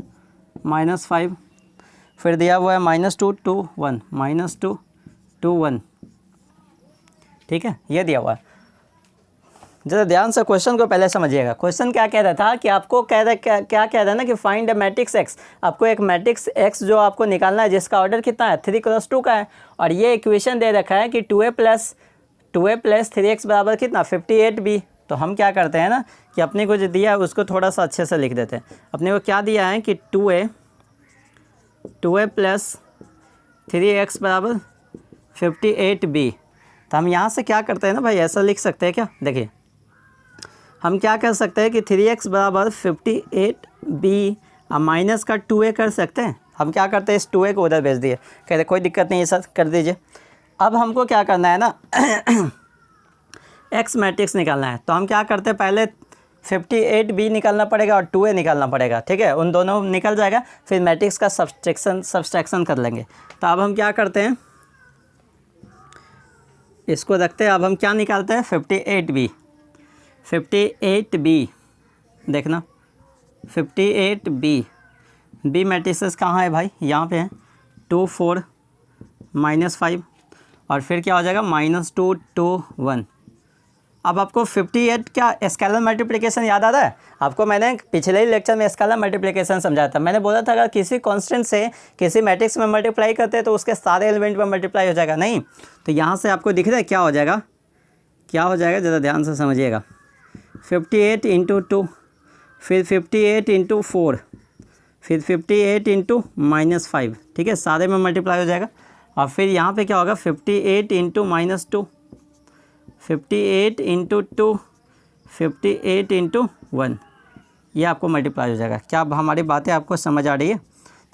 Speaker 1: -5, फिर दिया हुआ है -2 2 1 -2 2 1, ठीक है, ये दिया हुआ है। ज़रा ध्यान से क्वेश्चन को पहले समझिएगा। क्वेश्चन क्या कह रहा था कि आपको क्या कह रहा है ना कि फाइंड अ मैट्रिक्स एक्स, आपको एक मैट्रिक्स एक्स जो आपको निकालना है जिसका ऑर्डर कितना है 3 क्रॉस 2 का है, और ये इक्वेशन दे रखा है कि 2a प्लस 3x बराबर कितना 58b। तो हम क्या करते हैं ना कि अपने को जो दिया है उसको थोड़ा सा अच्छे से लिख देते हैं। अपने को क्या दिया है कि 2a प्लस 3x बराबर 58b। तो हम यहाँ से क्या करते हैं ना भाई, ऐसा लिख सकते हैं क्या, देखिए हम क्या कर सकते हैं कि 3x बराबर 58b माइनस का 2a कर सकते हैं। हम क्या करते हैं, इस 2a को उधर भेज दिए, कहते कोई दिक्कत नहीं है सर, कर दीजिए। अब हमको क्या करना है ना x मैट्रिक्स निकालना है, तो हम क्या करते हैं पहले 58b निकालना पड़ेगा और 2a निकालना पड़ेगा, ठीक है, उन दोनों निकल जाएगा, फिर मैट्रिक्स का सब्सट्रैक्शन कर लेंगे। तो अब हम क्या करते हैं, इसको रखते हैं, अब हम क्या निकालते हैं 58b देखना 58b, बी मैट्रिसेस कहाँ है भाई, यहाँ पे है 2 4 -5 और फिर क्या हो जाएगा -2 2 1। अब आपको 58 क्या स्केलर मल्टीप्लिकेशन याद आ रहा है आपको, मैंने पिछले ही लेक्चर में स्केलर मल्टीप्लिकेशन समझाया था। मैंने बोला था अगर किसी कांस्टेंट से किसी मैट्रिक्स में मल्टीप्लाई करते हैं तो उसके सारे एलिमेंट में मल्टीप्लाई हो जाएगा, नहीं तो यहाँ से आपको दिख रहा है क्या हो जाएगा, क्या हो जाएगा ज़रा ध्यान से समझिएगा 58 × 2, फिर 58 × 4, फिर 58 × -5, ठीक है, सारे में मल्टीप्लाई हो जाएगा। और फिर यहाँ पे क्या होगा 58 × -2, 58 × 2, 58 × 1, ये आपको मल्टीप्लाई हो जाएगा। क्या अब हमारी बातें आपको समझ आ रही है,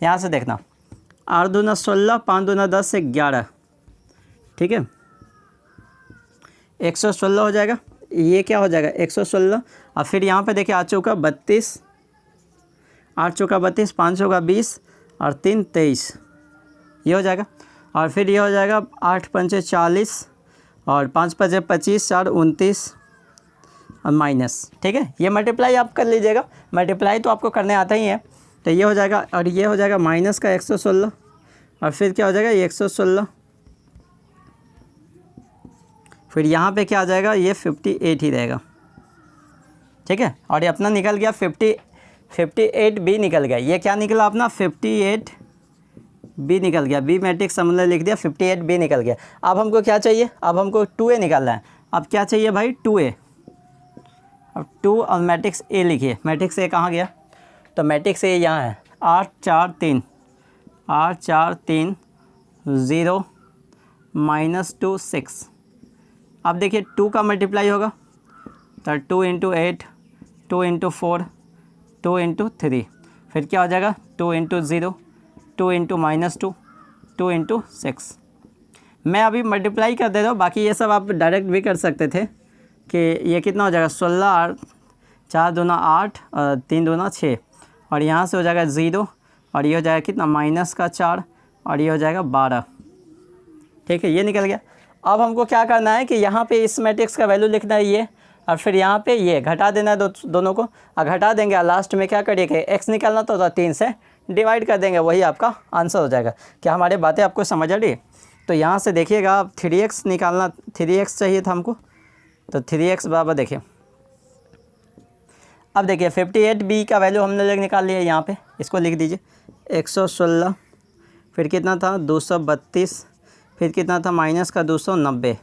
Speaker 1: यहाँ से देखना 8 दूना 16 5 दूना 10 से 11, ठीक है 116 हो जाएगा, ये क्या हो जाएगा 116। और फिर यहाँ पे देखिए 8 चौका 32, 8 चौका 32, 5 चौका 20 और 3 23, ये हो जाएगा। और फिर ये हो जाएगा 8 पंचे 40 और 5 पंचे 25, 4 29 और माइनस, ठीक है, ये मल्टीप्लाई आप कर लीजिएगा, मल्टीप्लाई तो आपको करने आता ही है। तो ये हो जाएगा और ये हो जाएगा माइनस का 116 और फिर क्या हो जाएगा ये 116, फिर यहाँ पे क्या आ जाएगा ये 58 ही रहेगा, ठीक है। और ये अपना निकल गया 58b निकल गया, ये क्या निकला अपना 58b निकल गया, बी मैट्रिक्स हमने लिख दिया 58b निकल गया। अब हमको क्या चाहिए, अब हमको 2a निकालना है। अब क्या चाहिए भाई 2a, अब 2 और मैट्रिक्स a लिखिए, मैट्रिक्स a कहाँ गया, तो मैट्रिक्स a यहाँ है 8 4 3 8 4 3 0 -2 6। अब देखिए 2 का मल्टीप्लाई होगा तो 2 × 8 2 × 4 2 × 3, फिर क्या हो जाएगा 2 × 0 2 × -2 2 × 6। मैं अभी मल्टीप्लाई कर दे रहा हूँ, बाकी ये सब आप डायरेक्ट भी कर सकते थे कि ये कितना हो जाएगा 16 और 4 दूना 8 और 3 दूना 6 और यहाँ से हो जाएगा 0 और ये हो जाएगा कितना -4 और ये हो जाएगा 12, ठीक है, ये निकल गया। अब हमको क्या करना है कि यहाँ पे इस मैट्रिक्स का वैल्यू लिखना है ये, और फिर यहाँ पे ये घटा देना है दोनों को, और घटा देंगे और लास्ट में क्या करिएगा x निकालना तो 3 से डिवाइड कर देंगे, वही आपका आंसर हो जाएगा। क्या हमारी बातें आपको समझ आ रही है। तो यहाँ से देखिएगा आप 3x निकालना, 3x चाहिए था हमको, तो 3x बराबर देखिए, अब देखिए 58b का वैल्यू हमने निकाल लिया, यहाँ पे इसको लिख दीजिए 116, फिर कितना था 232, फिर कितना था माइनस का 290,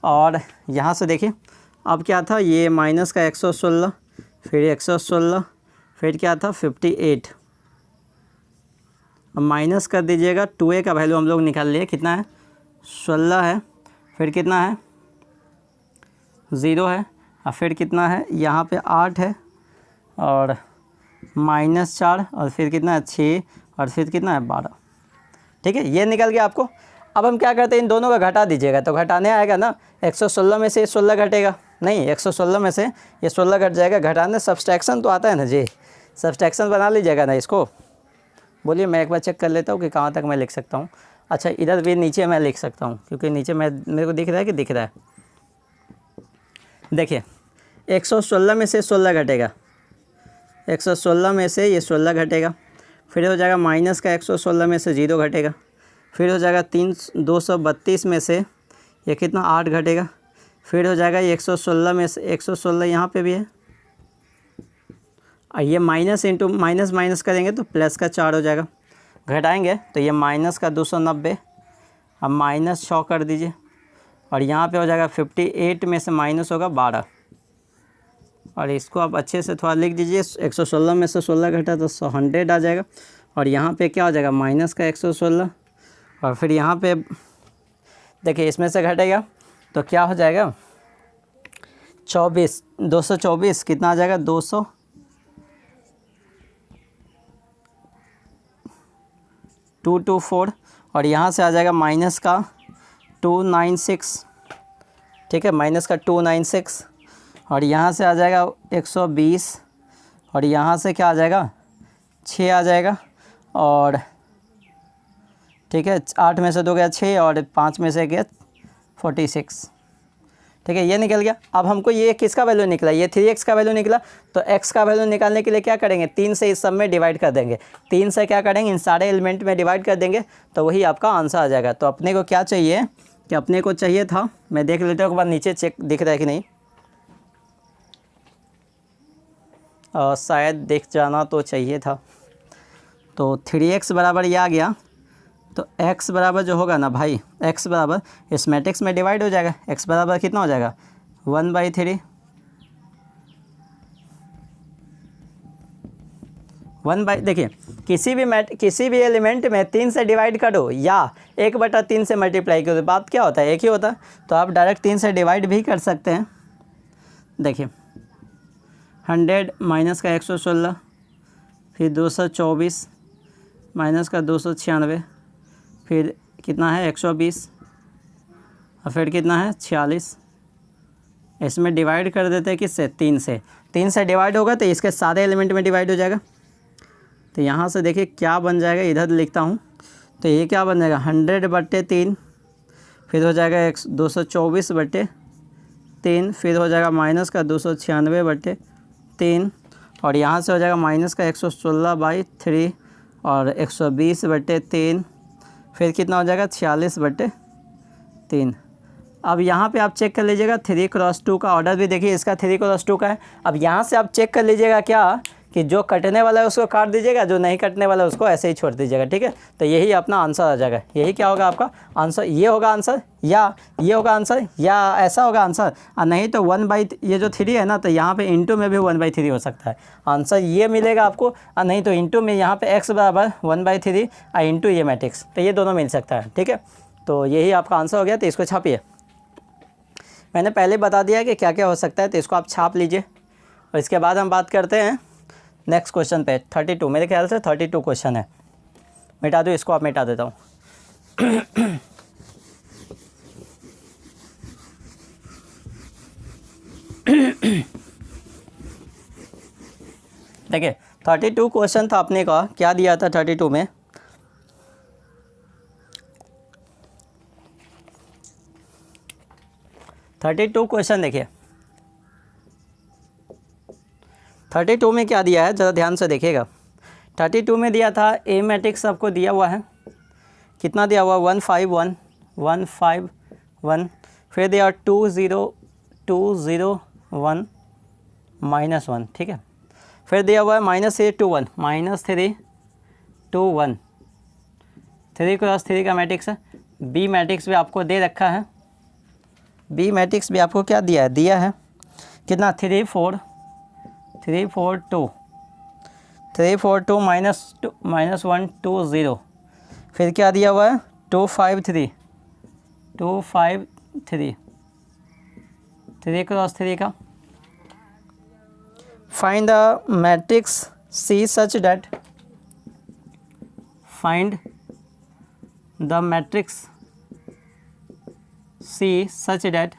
Speaker 1: और यहाँ से देखिए अब क्या था ये माइनस का 116, फिर 116, फिर क्या था 58 अब माइनस कर दीजिएगा, 2a का वैल्यू हम लोग निकाल लिए, कितना है 16 है, फिर कितना है 0 है, और फिर कितना है यहाँ पे 8 है, और -4, और फिर कितना है 6, और फिर कितना है 12। ठीक है, ये निकल गया आपको। अब हम क्या करते हैं, इन दोनों का घटा दीजिएगा, तो घटाने आएगा ना, 116 में से 16 घटेगा, नहीं 116 में से ये 16 घट जाएगा, घटाने सब्सट्रैक्शन तो आता है ना जी, सब्सट्रैक्शन बना लीजिएगा ना इसको। बोलिए, मैं एक बार चेक कर लेता हूँ कि कहाँ तक मैं लिख सकता हूँ। अच्छा, इधर भी नीचे मैं लिख सकता हूँ, क्योंकि नीचे मेरे को दिख रहा है कि दिख रहा है। देखिए 116 में से 16 घटेगा, 116 में से ये 16 घटेगा, फिर हो जाएगा माइनस का 116 में से 0 घटेगा, फिर हो जाएगा 232 में से ये कितना 8 घटेगा, फिर हो जाएगा ये 116 में से 116 यहाँ पे भी है, और ये माइनस इंटू माइनस माइनस करेंगे तो प्लस का 4 हो जाएगा, घटाएंगे तो ये माइनस का 290, अब माइनस 6 कर दीजिए, और यहाँ पे हो जाएगा 58 में से माइनस होगा 12, और इसको आप अच्छे से थोड़ा लिख दीजिए, 116 में से 16 घटा तो 100 आ जाएगा, और यहाँ पे क्या हो जाएगा माइनस का 116, और फिर यहाँ पे देखिए इसमें से घटेगा तो क्या हो जाएगा 224 कितना आ जाएगा 224, और यहाँ से आ जाएगा माइनस का 296, ठीक है, माइनस का 296, और यहाँ से आ जाएगा 120, और यहाँ से क्या आ जाएगा 6 आ जाएगा, और ठीक है 8 में से 2 गया 6, और 5 में से गया 46, ठीक है, ये निकल गया। अब हमको ये किसका वैल्यू निकला, ये 3x का वैल्यू निकला, तो x का वैल्यू निकालने के लिए क्या करेंगे, 3 से इस सब में डिवाइड कर देंगे, 3 से क्या करेंगे इन सारे एलिमेंट में डिवाइड कर देंगे, तो वही आपका आंसर आ जाएगा। तो अपने को क्या चाहिए कि अपने को चाहिए था, मैं देख लेता हूँ एक बार नीचे चेक दिख रहा है कि नहीं, शायद दिख जाना तो चाहिए था। तो 3x बराबर ये आ गया, तो x बराबर जो होगा ना भाई, x बराबर इस मैट्रिक्स में डिवाइड हो जाएगा, x बराबर कितना हो जाएगा 1/3, 1/, देखिए किसी भी एलिमेंट में 3 से डिवाइड करो या 1/3 से मल्टीप्लाई करो, बात क्या होता है, एक ही होता है, तो आप डायरेक्ट 3 से डिवाइड भी कर सकते हैं। देखिए 100 माइनस का 116, फिर 224 माइनस का 296, फिर कितना है 120, और फिर कितना है 46, इसमें डिवाइड कर देते हैं किससे 3 से, 3 से डिवाइड होगा तो इसके सारे एलिमेंट में डिवाइड हो जाएगा। तो यहाँ से देखिए क्या बन जाएगा, इधर लिखता हूँ, तो ये क्या बन जाएगा 100/3, फिर हो जाएगा 224/3, फिर हो जाएगा माइनस का 296/3, और यहाँ से हो जाएगा माइनस का 116/3, और 120/3, फिर कितना हो जाएगा 46/3। अब यहाँ पे आप चेक कर लीजिएगा 3×2 का ऑर्डर भी देखिए, इसका 3×2 का है। अब यहाँ से आप चेक कर लीजिएगा क्या कि जो कटने वाला है उसको काट दीजिएगा, जो नहीं कटने वाला है उसको ऐसे ही छोड़ दीजिएगा, ठीक है। तो यही अपना आंसर आ जाएगा, यही क्या होगा आपका आंसर, ये होगा आंसर, या ये होगा आंसर, या ऐसा होगा आंसर, और नहीं तो 1/, ये जो 3 है ना, तो यहाँ पे इंटू में भी 1/3 हो सकता है, आंसर ये मिलेगा आपको, और नहीं तो इंटू में यहाँ पे x बराबर 1/3 और इंटू ये मैट्रिक्स, तो ये दोनों मिल सकता है, ठीक है। तो यही आपका आंसर हो गया, तो इसको छापिए। मैंने पहले बता दिया कि क्या क्या हो सकता है, तो इसको आप छाप लीजिए, और इसके बाद हम बात करते हैं नेक्स्ट क्वेश्चन पे। 32, मेरे ख्याल से 32 क्वेश्चन है, मिटा दो इसको, आप मिटा देता हूँ। देखिए 32 क्वेश्चन था अपने का, क्या दिया था 32 में, क्वेश्चन देखिए 32 में क्या दिया है, ज़रा ध्यान से देखिएगा। 32 में दिया था ए मैट्रिक्स आपको दिया हुआ है, कितना दिया हुआ 151, 151, फिर दिया 2 0 2 0 1 -1, ठीक है, फिर दिया हुआ है -3 2 1, -3 2 1, 3×3 का मैट्रिक्स है। बी मैट्रिक्स भी आपको दे रखा है, बी मैट्रिक्स भी आपको क्या दिया है कितना 3 4 2 -1 2 0, फिर क्या दिया हुआ है 2 5 3, 2 5 3, 3 क्रॉस 3 का। Find the matrix C such that, find the matrix C such that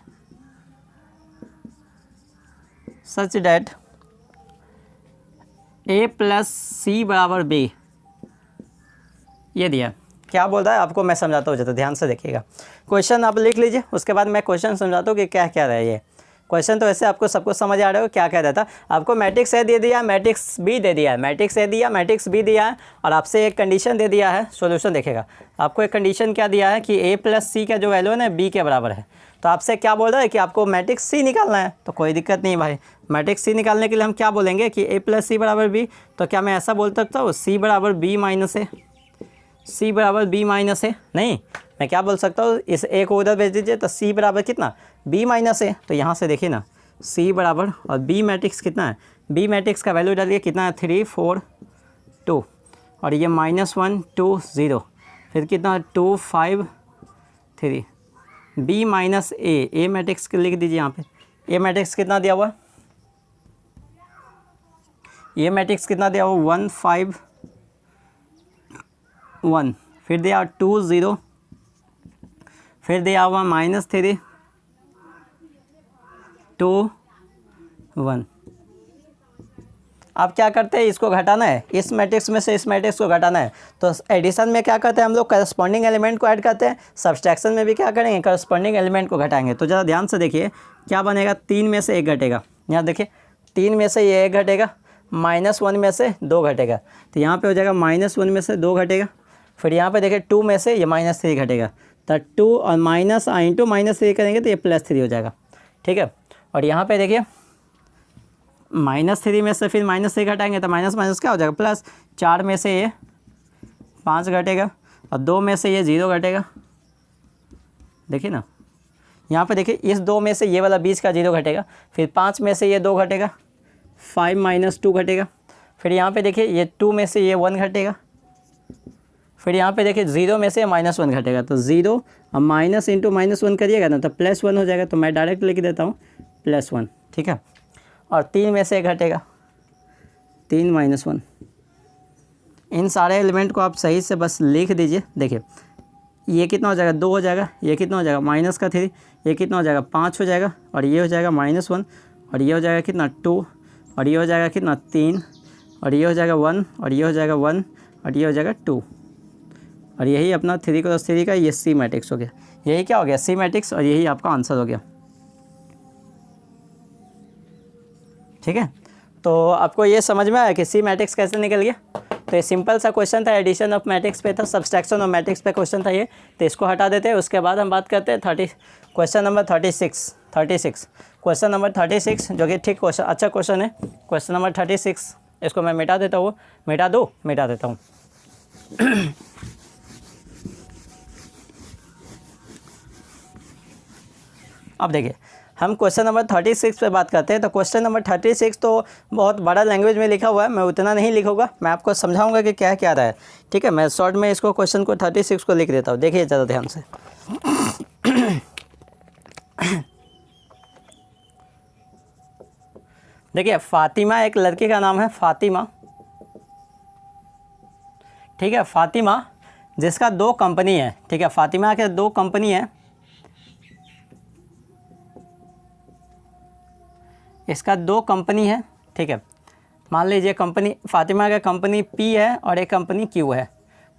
Speaker 1: A plus C बराबर बी, ये दिया। क्या बोल रहा है आपको मैं समझाता हूँ, ज़रा ध्यान से देखिएगा। क्वेश्चन आप लिख लीजिए, उसके बाद मैं क्वेश्चन समझाता हूँ कि क्या क्या रहा है ये क्वेश्चन। तो ऐसे आपको सबको समझ आ रहा हो क्या क्या रहता। आपको मैट्रिक्स ए दे दिया, मैट्रिक्स बी दे दिया है, मैट्रिक्स ए दिया, मैट्रिक्स बी दिया है, और आपसे एक कंडीशन दे दिया है। सॉल्यूशन देखेगा, आपको एक कंडीशन क्या दिया है कि ए प्लस सी का जो वैल्यू है ना बी के बराबर है। तो आपसे क्या बोल रहा है कि आपको मैट्रिक्स सी निकालना है। तो कोई दिक्कत नहीं भाई, मैट्रिक्स सी निकालने के लिए हम क्या बोलेंगे कि ए प्लस सी बराबर बी। तो क्या मैं ऐसा बोल सकता हूँ सी बराबर बी माइनस ए, सी बराबर बी माइनस ए? नहीं, मैं क्या बोल सकता हूँ, इस ए को उधर भेज दीजिए तो सी बराबर कितना बी माइनस ए। तो यहाँ से देखिए ना सी बराबर, और बी मैट्रिक्स कितना है, बी मैट्रिक्स का वैल्यू डालिए कितना है 3 4 2, और ये -1 2 0, फिर कितना 2 5 3, बी माइनस ए मैट्रिक्स लिख दीजिए यहाँ पे। ए मैट्रिक्स कितना दिया हुआ, ए मैट्रिक्स कितना दिया हुआ 1 5 1, फिर दिया 2 0, फिर दिया हुआ -3 2 1। अब क्या करते हैं, इसको घटाना है, इस मैट्रिक्स में से इस मैट्रिक्स को घटाना है। तो एडिशन में क्या करते हैं हम लोग, करस्पॉन्डिंग एलिमेंट को ऐड करते हैं। सब्सट्रैक्शन में भी क्या करेंगे, करस्पॉन्डिंग एलिमेंट को घटाएंगे। तो ज़रा ध्यान से देखिए क्या बनेगा, 3 में से 1 घटेगा। यहाँ देखिए 3 में से ये 1 घटेगा, -1 में से 2 घटेगा, तो यहाँ पे हो जाएगा -1 में से 2 घटेगा। फिर यहाँ पे देखिए 2 में से ये -3 घटेगा, तो 2 और माइनस इंटू -3 करेंगे तो ये +3 हो जाएगा। ठीक है, और यहाँ पे देखिए -3 में से फिर -3 घटाएंगे तो माइनस माइनस क्या हो जाएगा प्लस, 4 में से ये 5 घटेगा, और 2 में से ये 0 घटेगा। देखिए ना यहाँ पे देखिए इस 2 में से ये वाला 20 का 0 घटेगा, फिर 5 में से ये 2 घटेगा, 5 - 2 घटेगा। फिर यहाँ पे देखिए ये 2 में से ये 1 घटेगा, फिर यहाँ पे देखिए 0 में से -1 घटेगा। तो 0 और माइनस इंटू -1 करिएगा ना तो +1 हो जाएगा। तो मैं डायरेक्ट लिख देता हूँ +1। ठीक है, और 3 में से 1 घटेगा, 3 - 1। इन सारे एलिमेंट को आप सही से बस लिख दीजिए। देखिए ये कितना हो जाएगा 2 हो जाएगा, ये कितना हो जाएगा -3, ये कितना हो जाएगा 5 हो जाएगा, और ये हो जाएगा -1, और ये हो जाएगा कितना 2, और ये हो जाएगा कितना 3, और ये हो जाएगा 1, और ये हो जाएगा 1, और ये हो जाएगा 2, और यही अपना 3 क्रॉस 3 का ये सी मैट्रिक्स हो गया। यही क्या हो गया सी मैट्रिक्स, और यही आपका आंसर हो गया। ठीक है, तो आपको ये समझ में आया कि सी मैट्रिक्स कैसे निकल गया। तो ये सिंपल सा क्वेश्चन था, एडिशन ऑफ मैट्रिक्स पे था, सब्सट्रैक्शन ऑफ मैट्रिक्स पे क्वेश्चन था ये। तो इसको हटा देते हैं, उसके बाद हम बात करते हैं क्वेश्चन नंबर 36। क्वेश्चन नंबर 36 जो कि ठीक क्वेश्चन, अच्छा क्वेश्चन है। क्वेश्चन नंबर 36 इसको मैं मिटा देता हूँ, मिटा देता हूँ। अब देखिए हम क्वेश्चन नंबर 36 पे बात करते हैं। तो क्वेश्चन नंबर 36 तो बहुत बड़ा लैंग्वेज में लिखा हुआ है, मैं उतना नहीं लिखूंगा, मैं आपको समझाऊंगा कि क्या क्या रहा है। ठीक है, मैं शॉर्ट में इसको क्वेश्चन को 36 को लिख देता हूँ। देखिए ज़रा ध्यान से। देखिए फ़ातिमा एक लड़की का नाम है, फ़ातिमा। ठीक है, फ़ातिमा जिसका 2 कंपनी है। ठीक है, फ़ातिमा के 2 कंपनी है, इसका 2 कंपनी है। ठीक है, मान लीजिए कंपनी फ़ातिमा का कंपनी P है और एक कंपनी Q है।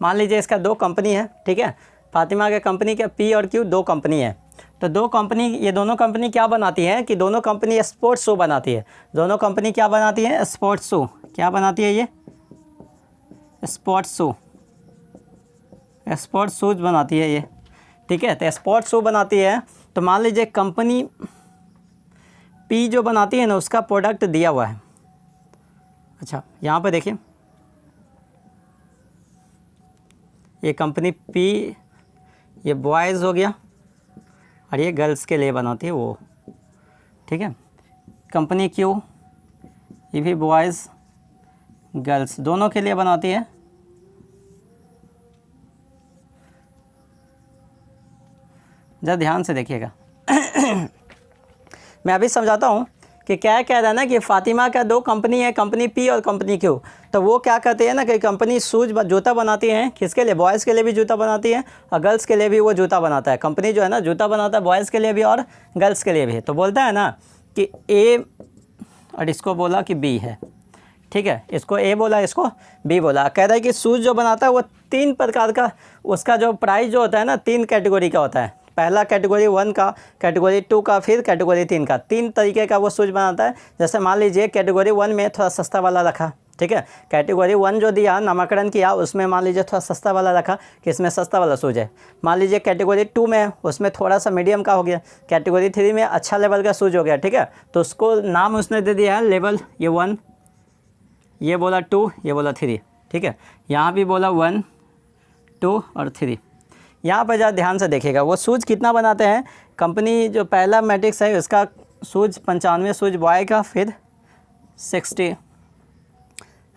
Speaker 1: मान लीजिए इसका 2 कंपनी है। ठीक है, फ़ातिमा के कंपनी के P और Q 2 कंपनी है। तो 2 कंपनी, ये दोनों कंपनी क्या बनाती है कि दोनों कंपनी स्पोर्ट्स शू बनाती है। दोनों कंपनी क्या बनाती है, स्पोर्ट्स शू। क्या बनाती है ये, स्पोर्ट्स शू, स्पोर्ट्स शूज बनाती है ये। ठीक है, तो स्पोर्ट्स शू बनाती है। तो मान लीजिए कंपनी P जो बनाती है ना उसका प्रोडक्ट दिया हुआ है। अच्छा, यहाँ पे देखिए ये कंपनी P, ये बॉयज़ हो गया, और ये गर्ल्स के लिए बनाती है वो। ठीक है, कंपनी Q ये भी बॉयज़ गर्ल्स दोनों के लिए बनाती है। ज़रा ध्यान से देखिएगा। मैं अभी समझाता हूँ कि क्या कह रहा है ना कि फ़ातिमा का दो कंपनी है, कंपनी पी और कंपनी क्यू। तो वो क्या करती है ना कि कंपनी शूज़ जूता बनाती है, किसके लिए, बॉयज़ के लिए भी जूता बनाती है और गर्ल्स के लिए भी वो जूता बनाता है। कंपनी जो है ना जूता बनाता है बॉयज़ के लिए भी और गर्ल्स के लिए भी। तो बोलता है ना कि ए और इसको बोला कि बी है, ठीक है, इसको ए बोला, इसको बी बोला। कह रहा है कि शूज़ जो बनाता है वो 3 प्रकार का, उसका जो प्राइस जो होता है ना 3 कैटेगरी का होता है। पहला कैटेगरी 1 का, कैटेगरी 2 का, फिर कैटेगरी 3 का। 3 तरीके का वो शूज़ बनाता है। जैसे मान लीजिए कैटेगरी 1 में थोड़ा सस्ता वाला रखा, ठीक है, कैटेगरी 1 जो दिया नामकरण किया उसमें मान लीजिए थोड़ा सस्ता वाला रखा कि इसमें सस्ता वाला शूज़ है। मान लीजिए कैटेगरी 2 में उसमें थोड़ा सा मीडियम का हो गया, कैटेगरी 3 में अच्छा लेवल का शूज़ हो गया, ठीक है। तो उसको नाम उसने दे दिया है लेवल, ये 1, ये बोला 2, ये बोला 3, ठीक है। यहाँ भी बोला 1, 2 और 3। यहाँ पर ज़रा ध्यान से देखिएगा वो शूज़ कितना बनाते हैं। कंपनी जो पहला मैट्रिक्स है उसका शूज़ 95 शूज़ बॉय का, फिर 60,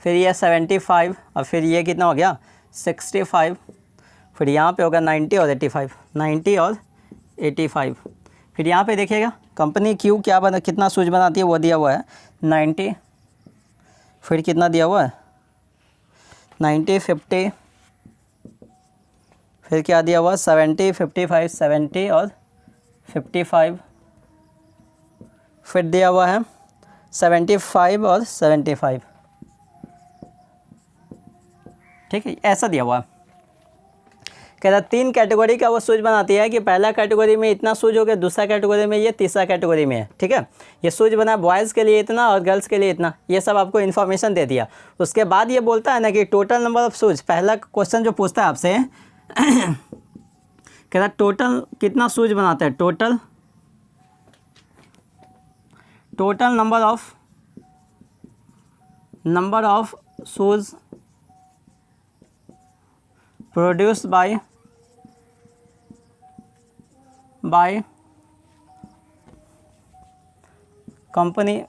Speaker 1: फिर ये 75 और फिर ये कितना हो गया 65, फिर यहाँ पे होगा 90 और 85, 90 और 85। फिर यहाँ पे देखिएगा कंपनी क्यू क्या बना, कितना शूज़ बनाती है वो दिया हुआ है 90, फिर कितना दिया हुआ है 90, 50, फिर क्या दिया हुआ 70, 55, 70 और 55, फिर दिया हुआ है 75 और 75, ठीक है, ऐसा दिया हुआ है। कह रहा 3 कैटेगरी का वो शूज़ बनाती है कि पहला कैटेगरी में इतना शूज़ हो गया, दूसरा कैटेगरी में ये, तीसरा कैटेगरी में है, ठीक है। ये शूज़ बना बॉयज़ के लिए इतना और गर्ल्स के लिए इतना, ये सब आपको इन्फॉर्मेशन दे दिया। उसके बाद ये बोलता है ना कि टोटल नंबर ऑफ़ शूज़, पहला क्वेश्चन जो पूछता है आपसे कह रहा टोटल कितना शूज़ बनाता है, total number of shoes produced by company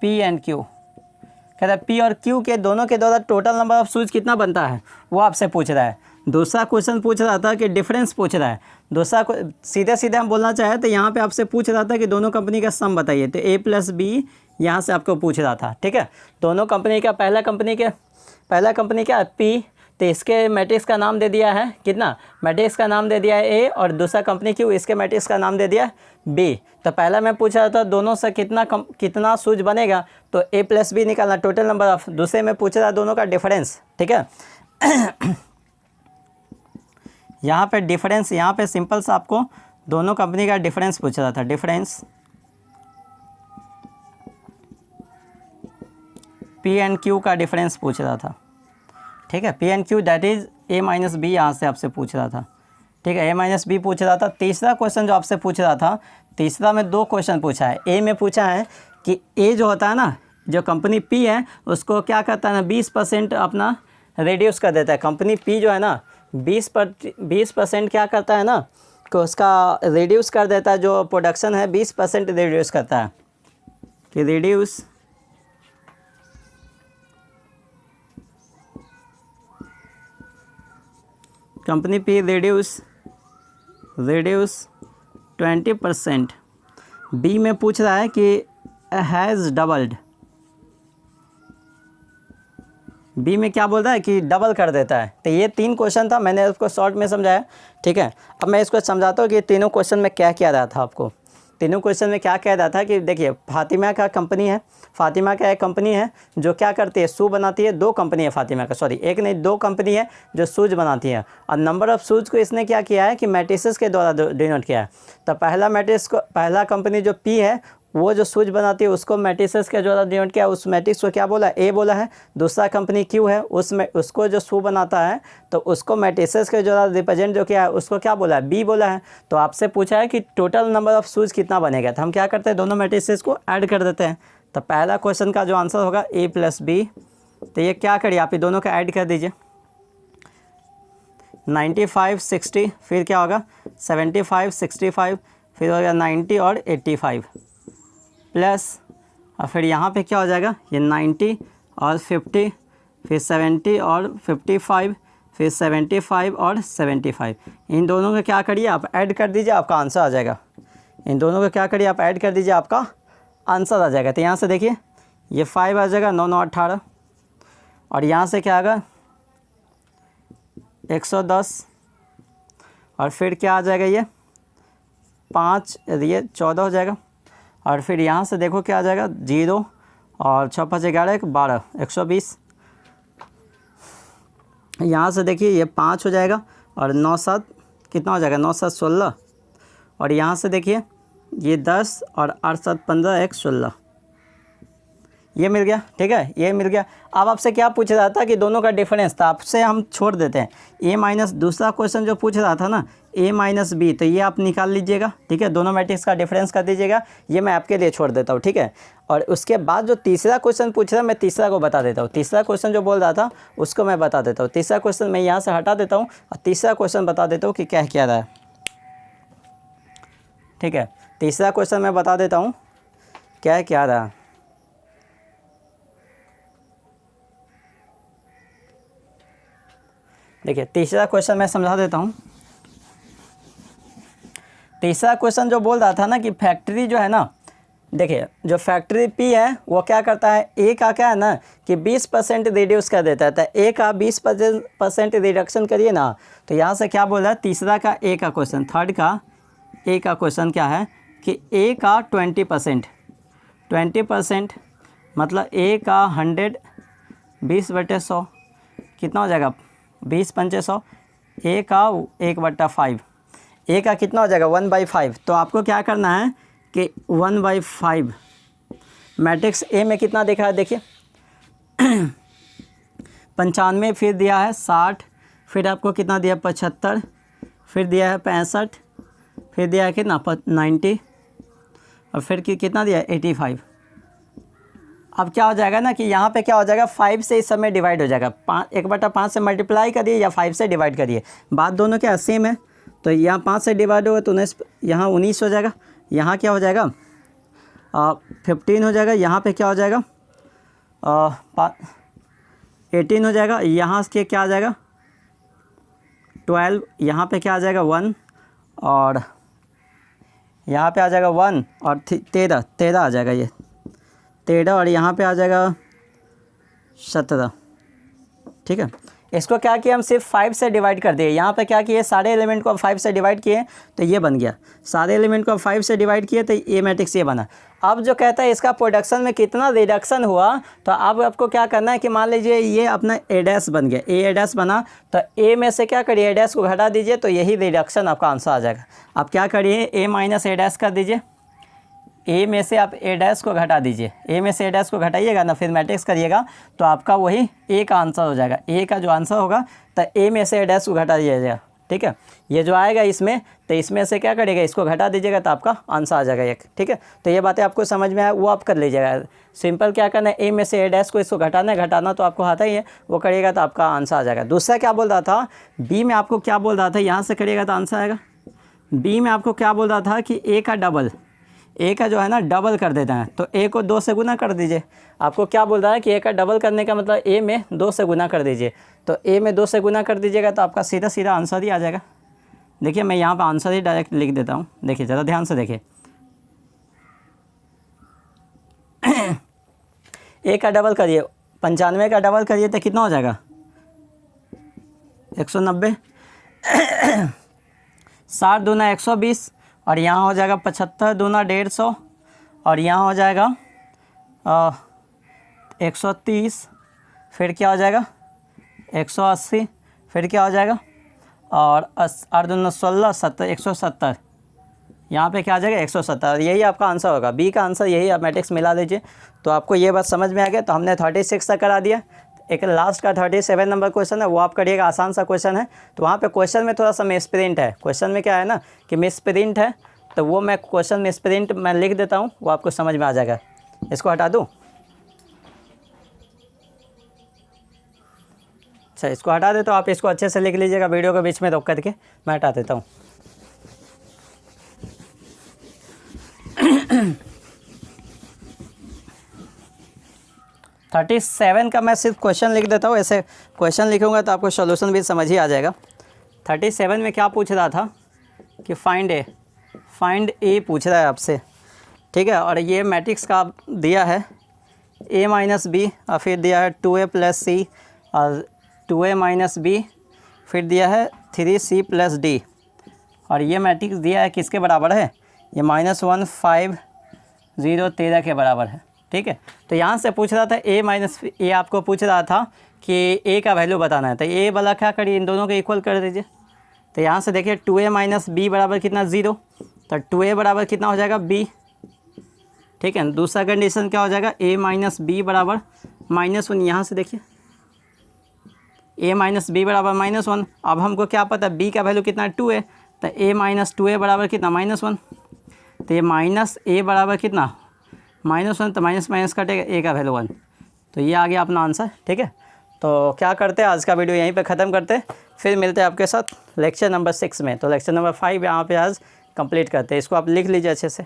Speaker 1: P and Q. कहता है पी और क्यू के दोनों के द्वारा टोटल नंबर ऑफ शूज़ कितना बनता है वो आपसे पूछ रहा है। दूसरा क्वेश्चन पूछ रहा था कि डिफरेंस पूछ रहा है। दूसरा सीधे सीधे हम बोलना चाहें तो यहाँ पे आपसे पूछ रहा था कि दोनों कंपनी का सम बताइए, तो ए प्लस बी यहाँ से आपको पूछ रहा था, ठीक है। दोनों कंपनी का पहला कंपनी क्या पी, तो इसके मैट्रिक्स का नाम दे दिया है कितना, मैट्रिक्स का नाम दे दिया है ए, और दूसरा कंपनी क्यू, इसके मैट्रिक्स का नाम दे दिया है बी। तो पहला मैं पूछ रहा था दोनों से कितना शूज़ बनेगा, तो ए प्लस बी निकालना टोटल नंबर ऑफ। दूसरे में पूछ रहा दोनों का डिफरेंस, ठीक है। यहाँ पे डिफरेंस, यहाँ पे सिंपल सा आपको दोनों कंपनी का डिफरेंस पूछ रहा था, डिफरेंस पी एंड क्यू का डिफरेंस पूछ रहा था, ठीक है। P and Q that is A minus B, यहाँ से आपसे पूछ रहा था, ठीक है, ए माइनस बी पूछ रहा था। तीसरा क्वेश्चन जो आपसे पूछ रहा था, तीसरा में 2 क्वेश्चन पूछा है। ए में पूछा है कि ए जो होता है ना, जो कंपनी पी है उसको क्या करता है ना 20% अपना रिड्यूस कर देता है। कंपनी पी जो है ना 20% क्या करता है ना कि उसका रिड्यूस कर देता है, जो प्रोडक्शन है 20% रिड्यूस करता है, कि reduce company P reduce 20%। B में पूछ रहा है कि हैज़ डबल्ड, बी में क्या बोल रहा है कि डबल कर देता है। तो ये 3 क्वेश्चन था, मैंने उसको शॉर्ट में समझाया, ठीक है। अब मैं इसको समझाता हूँ कि तीनों क्वेश्चन में क्या कह रहा था आपको। तीनों क्वेश्चन में क्या कह रहा था कि देखिए फातिमा का कंपनी है, फातिमा का एक कंपनी है जो क्या करती है, शू बनाती है। 2 कंपनी है फातिमा का, सॉरी एक नहीं 2 कंपनी है जो शूज़ बनाती है, और नंबर ऑफ़ शूज़ को इसने क्या किया है कि मैट्रिसेस के द्वारा डिनोट किया है। तो पहला मैट्रिक्स को, पहला कंपनी जो पी है वो जो शूज़ बनाती है उसको मैट्रिसेस के द्वारा डिनोट किया, उस मैट्रिक्स को क्या बोला, ए बोला है। दूसरा कंपनी क्यू है, उसको जो शू बनाता है तो उसको मैट्रिसेस के द्वारा रिप्रेजेंट जो किया है उसको क्या बोला है, बी बोला है। तो आपसे पूछा है कि टोटल नंबर ऑफ़ शूज़ कितना बनेगा, तो हम क्या करते हैं दोनों मैट्रिसेस को ऐड कर देते हैं। तो पहला क्वेश्चन का जो आंसर होगा ए प्लस बी, तो ये क्या करिए आप दोनों का ऐड कर दीजिए, 95 60, फिर क्या होगा 75 65, फिर होगा 90 और 85 प्लस, और फिर यहाँ पे क्या हो जाएगा ये 90 और 50, फिर 70 और 55, फिर 75 और 75, इन दोनों का क्या करिए आप ऐड कर दीजिए, आपका आंसर आ जाएगा। इन दोनों का क्या करिए आप ऐड कर दीजिए, आपका आंसर आ जाएगा। तो यहाँ से देखिए ये 5 आ जाएगा, 9 9 18, और यहाँ से क्या आएगा 110, और फिर क्या आ जाएगा ये 5, ये 14 हो जाएगा। और फिर यहाँ से देखो क्या आ जाएगा 0 और 6 5 11 12, 120। यहाँ से देखिए ये 5 हो जाएगा और 9 7 कितना हो जाएगा 9 7 16, और यहाँ से देखिए ये 10 और 8 7 15 1 16, ये मिल गया। ठीक है, ये मिल गया। अब आपसे क्या पूछ रहा था कि दोनों का डिफरेंस था, आपसे हम छोड़ देते हैं ए माइनस, दूसरा क्वेश्चन जो पूछ रहा था ना ए माइनस बी, तो ये आप निकाल लीजिएगा। ठीक है, दोनों मैट्रिक्स का डिफरेंस कर दीजिएगा, ये मैं आपके लिए छोड़ देता हूँ। ठीक है, और उसके बाद जो तीसरा क्वेश्चन पूछ रहा है मैं तीसरा को बता देता हूँ। तीसरा क्वेश्चन जो बोल रहा था उसको मैं बता देता हूँ। तीसरा क्वेश्चन मैं यहाँ से हटा देता हूँ और तीसरा क्वेश्चन बता देता हूँ कि क्या क्या रहा है। ठीक है, तीसरा क्वेश्चन मैं बता देता हूँ क्या क्या रहा। देखिए तीसरा क्वेश्चन मैं समझा देता हूँ। तीसरा क्वेश्चन जो बोल रहा था ना कि फैक्ट्री जो है ना, देखिए जो फैक्ट्री पी है वो क्या करता है, ए का क्या है ना कि 20% रिड्यूस कर देता है। तो ए का 20% रिडक्शन करिए ना, तो यहाँ से क्या बोल रहा है तीसरा का ए का क्वेश्चन, थर्ड का ए का क्वेश्चन क्या है कि ए का 20% मतलब ए का 100 20/100 कितना हो जाएगा 20 पंचे 100, ए का 1/5, ए का कितना हो जाएगा 1/5। तो आपको क्या करना है कि 1/5 मैट्रिक्स ए में कितना देखा है देखिए 95, फिर दिया है 60, फिर आपको कितना दिया 75, फिर दिया है 65, फिर दिया है कितना 90, और फिर कितना दिया है 85। अब क्या हो जाएगा ना कि यहाँ पे क्या हो जाएगा 5 से इस समय डिवाइड हो जाएगा, 1/5 से मल्टीप्लाई करिए या 5 से डिवाइड करिए, बात दोनों क्या सेम है। तो यहाँ 5 से डिवाइड होगा तो 19, यहाँ 19 हो जाएगा, यहाँ क्या हो जाएगा 15 हो जाएगा, यहाँ पे क्या हो जाएगा 18 हो जाएगा, यहाँ से क्या आ जाएगा 12, यहाँ पे क्या आ जाएगा 1, और यहाँ पे आ जाएगा 1 और 13 आ जाएगा, ये 13, और यहाँ पे आ जाएगा 17। ठीक है, इसको क्या किया हम सिर्फ 5 से डिवाइड कर दिए। यहाँ पे क्या किए सारे एलिमेंट को 5 से डिवाइड किए तो ये बन गया, सारे एलिमेंट को 5 से डिवाइड किए तो ये मैट्रिक्स ये बना। अब जो कहता है इसका प्रोडक्शन में कितना रिडक्शन हुआ, तो अब आपको क्या करना है कि मान लीजिए ये अपना ए डैश बन गया, ए डैश बना, तो ए में से क्या करिए ए डैश को घटा दीजिए, तो यही रिडक्शन आपका आंसर आ जाएगा। आप क्या करिए ए माइनस ए डैश कर दीजिए, ए में से आप ए डैश को घटा दीजिए, ए में से ए डैश को घटाइएगा ना, फिर मैट्रिक्स करिएगा तो आपका वही ए का आंसर हो जाएगा। ए का जो आंसर होगा तो ए में से ए डैश को घटा दीजिएगा। ठीक है, ये जो आएगा इसमें, तो इसमें से क्या करिएगा इसको घटा दीजिएगा तो आपका आंसर आ जाएगा एक। ठीक है, तो ये बातें आपको समझ में आए वो आप कर लीजिएगा। सिंपल क्या करना है ए में से ए डैश को इसको घटाना तो आपको आता ही है, वो करिएगा तो आपका आंसर आ जाएगा। दूसरा क्या बोल रहा था बी में, आपको क्या बोल रहा था यहाँ से करिएगा तो आंसर आएगा। बी में आपको क्या बोल रहा था कि ए का डबल, ए का जो है ना डबल कर देता है, तो ए को 2 से गुना कर दीजिए। आपको क्या बोल रहा है कि ए का डबल करने का मतलब ए में 2 से गुना कर दीजिए, तो ए में 2 से गुना कर दीजिएगा तो आपका सीधा सीधा आंसर ही आ जाएगा। देखिए मैं यहाँ पर आंसर ही डायरेक्ट लिख देता हूँ, देखिए ज़रा ध्यान से देखिए ए का डबल करिए, 95 का डबल करिए तो कितना हो जाएगा 190, 60 दूना 120, और यहाँ हो जाएगा 75 दूना 150, और यहाँ हो जाएगा 130, फिर क्या हो जाएगा 180, फिर क्या हो जाएगा और 8 दूना 16 70 170, यहाँ पे क्या आ जाएगा 170। यही आपका आंसर होगा, बी का आंसर यही। आप मैट्रिक्स मिला लीजिए तो आपको ये बात समझ में आ गया। तो हमने 36 तक करा दिया, एक लास्ट का 37 नंबर क्वेश्चन है वो आप करिएगा, आसान सा क्वेश्चन है। तो वहाँ पे क्वेश्चन में थोड़ा सा मिसप्रिंट है, क्वेश्चन में क्या है ना कि मिसप्रिंट है, तो वो मैं क्वेश्चन मिसप्रिंट मैं लिख देता हूँ, वो आपको समझ में आ जाएगा। इसको हटा दूँ, अच्छा इसको हटा दे, तो आप इसको अच्छे से लिख लीजिएगा, वीडियो के बीच में रोक करके मैं हटा देता हूँ। 37 का मैं सिर्फ क्वेश्चन लिख देता हूँ, ऐसे क्वेश्चन लिखूँगा तो आपको सॉल्यूशन भी समझ ही आ जाएगा। 37 में क्या पूछ रहा था कि फाइंड ए पूछ रहा है आपसे, ठीक है। और ये मैट्रिक्स का दिया है a माइनस बी और फिर दिया है 2a प्लस सी और 2a माइनस बी, फिर दिया है 3c प्लस डी। और ये मैट्रिक्स दिया है किसके बराबर है, ये -1 5 0 13 के बराबर है, ठीक है। तो यहाँ से पूछ रहा था a माइनस ए, आपको पूछ रहा था कि a का वैल्यू बताना है, तो a वाला क्या करिए, इन दोनों को इक्वल कर दीजिए। तो यहाँ से देखिए 2a माइनस बी बराबर कितना 0, तो 2a बराबर कितना हो जाएगा b, ठीक है। दूसरा कंडीशन क्या हो जाएगा, a माइनस बी बराबर -1। यहाँ से देखिए a माइनस बी बराबर -1। अब हमको क्या पता b का वैल्यू कितना है 2a, तो a माइनस 2a बराबर कितना -1, तो ये माइनस a बराबर कितना -1, तो माइनस माइनस कटेगा, a का वैल्यू 1। तो ये आ गया अपना आंसर, ठीक है। तो क्या करते हैं, आज का वीडियो यहीं पे ख़त्म करते हैं, फिर मिलते हैं आपके साथ लेक्चर नंबर 6 में। तो लेक्चर नंबर 5 यहाँ पे आज कंप्लीट करते हैं, इसको आप लिख लीजिए अच्छे से।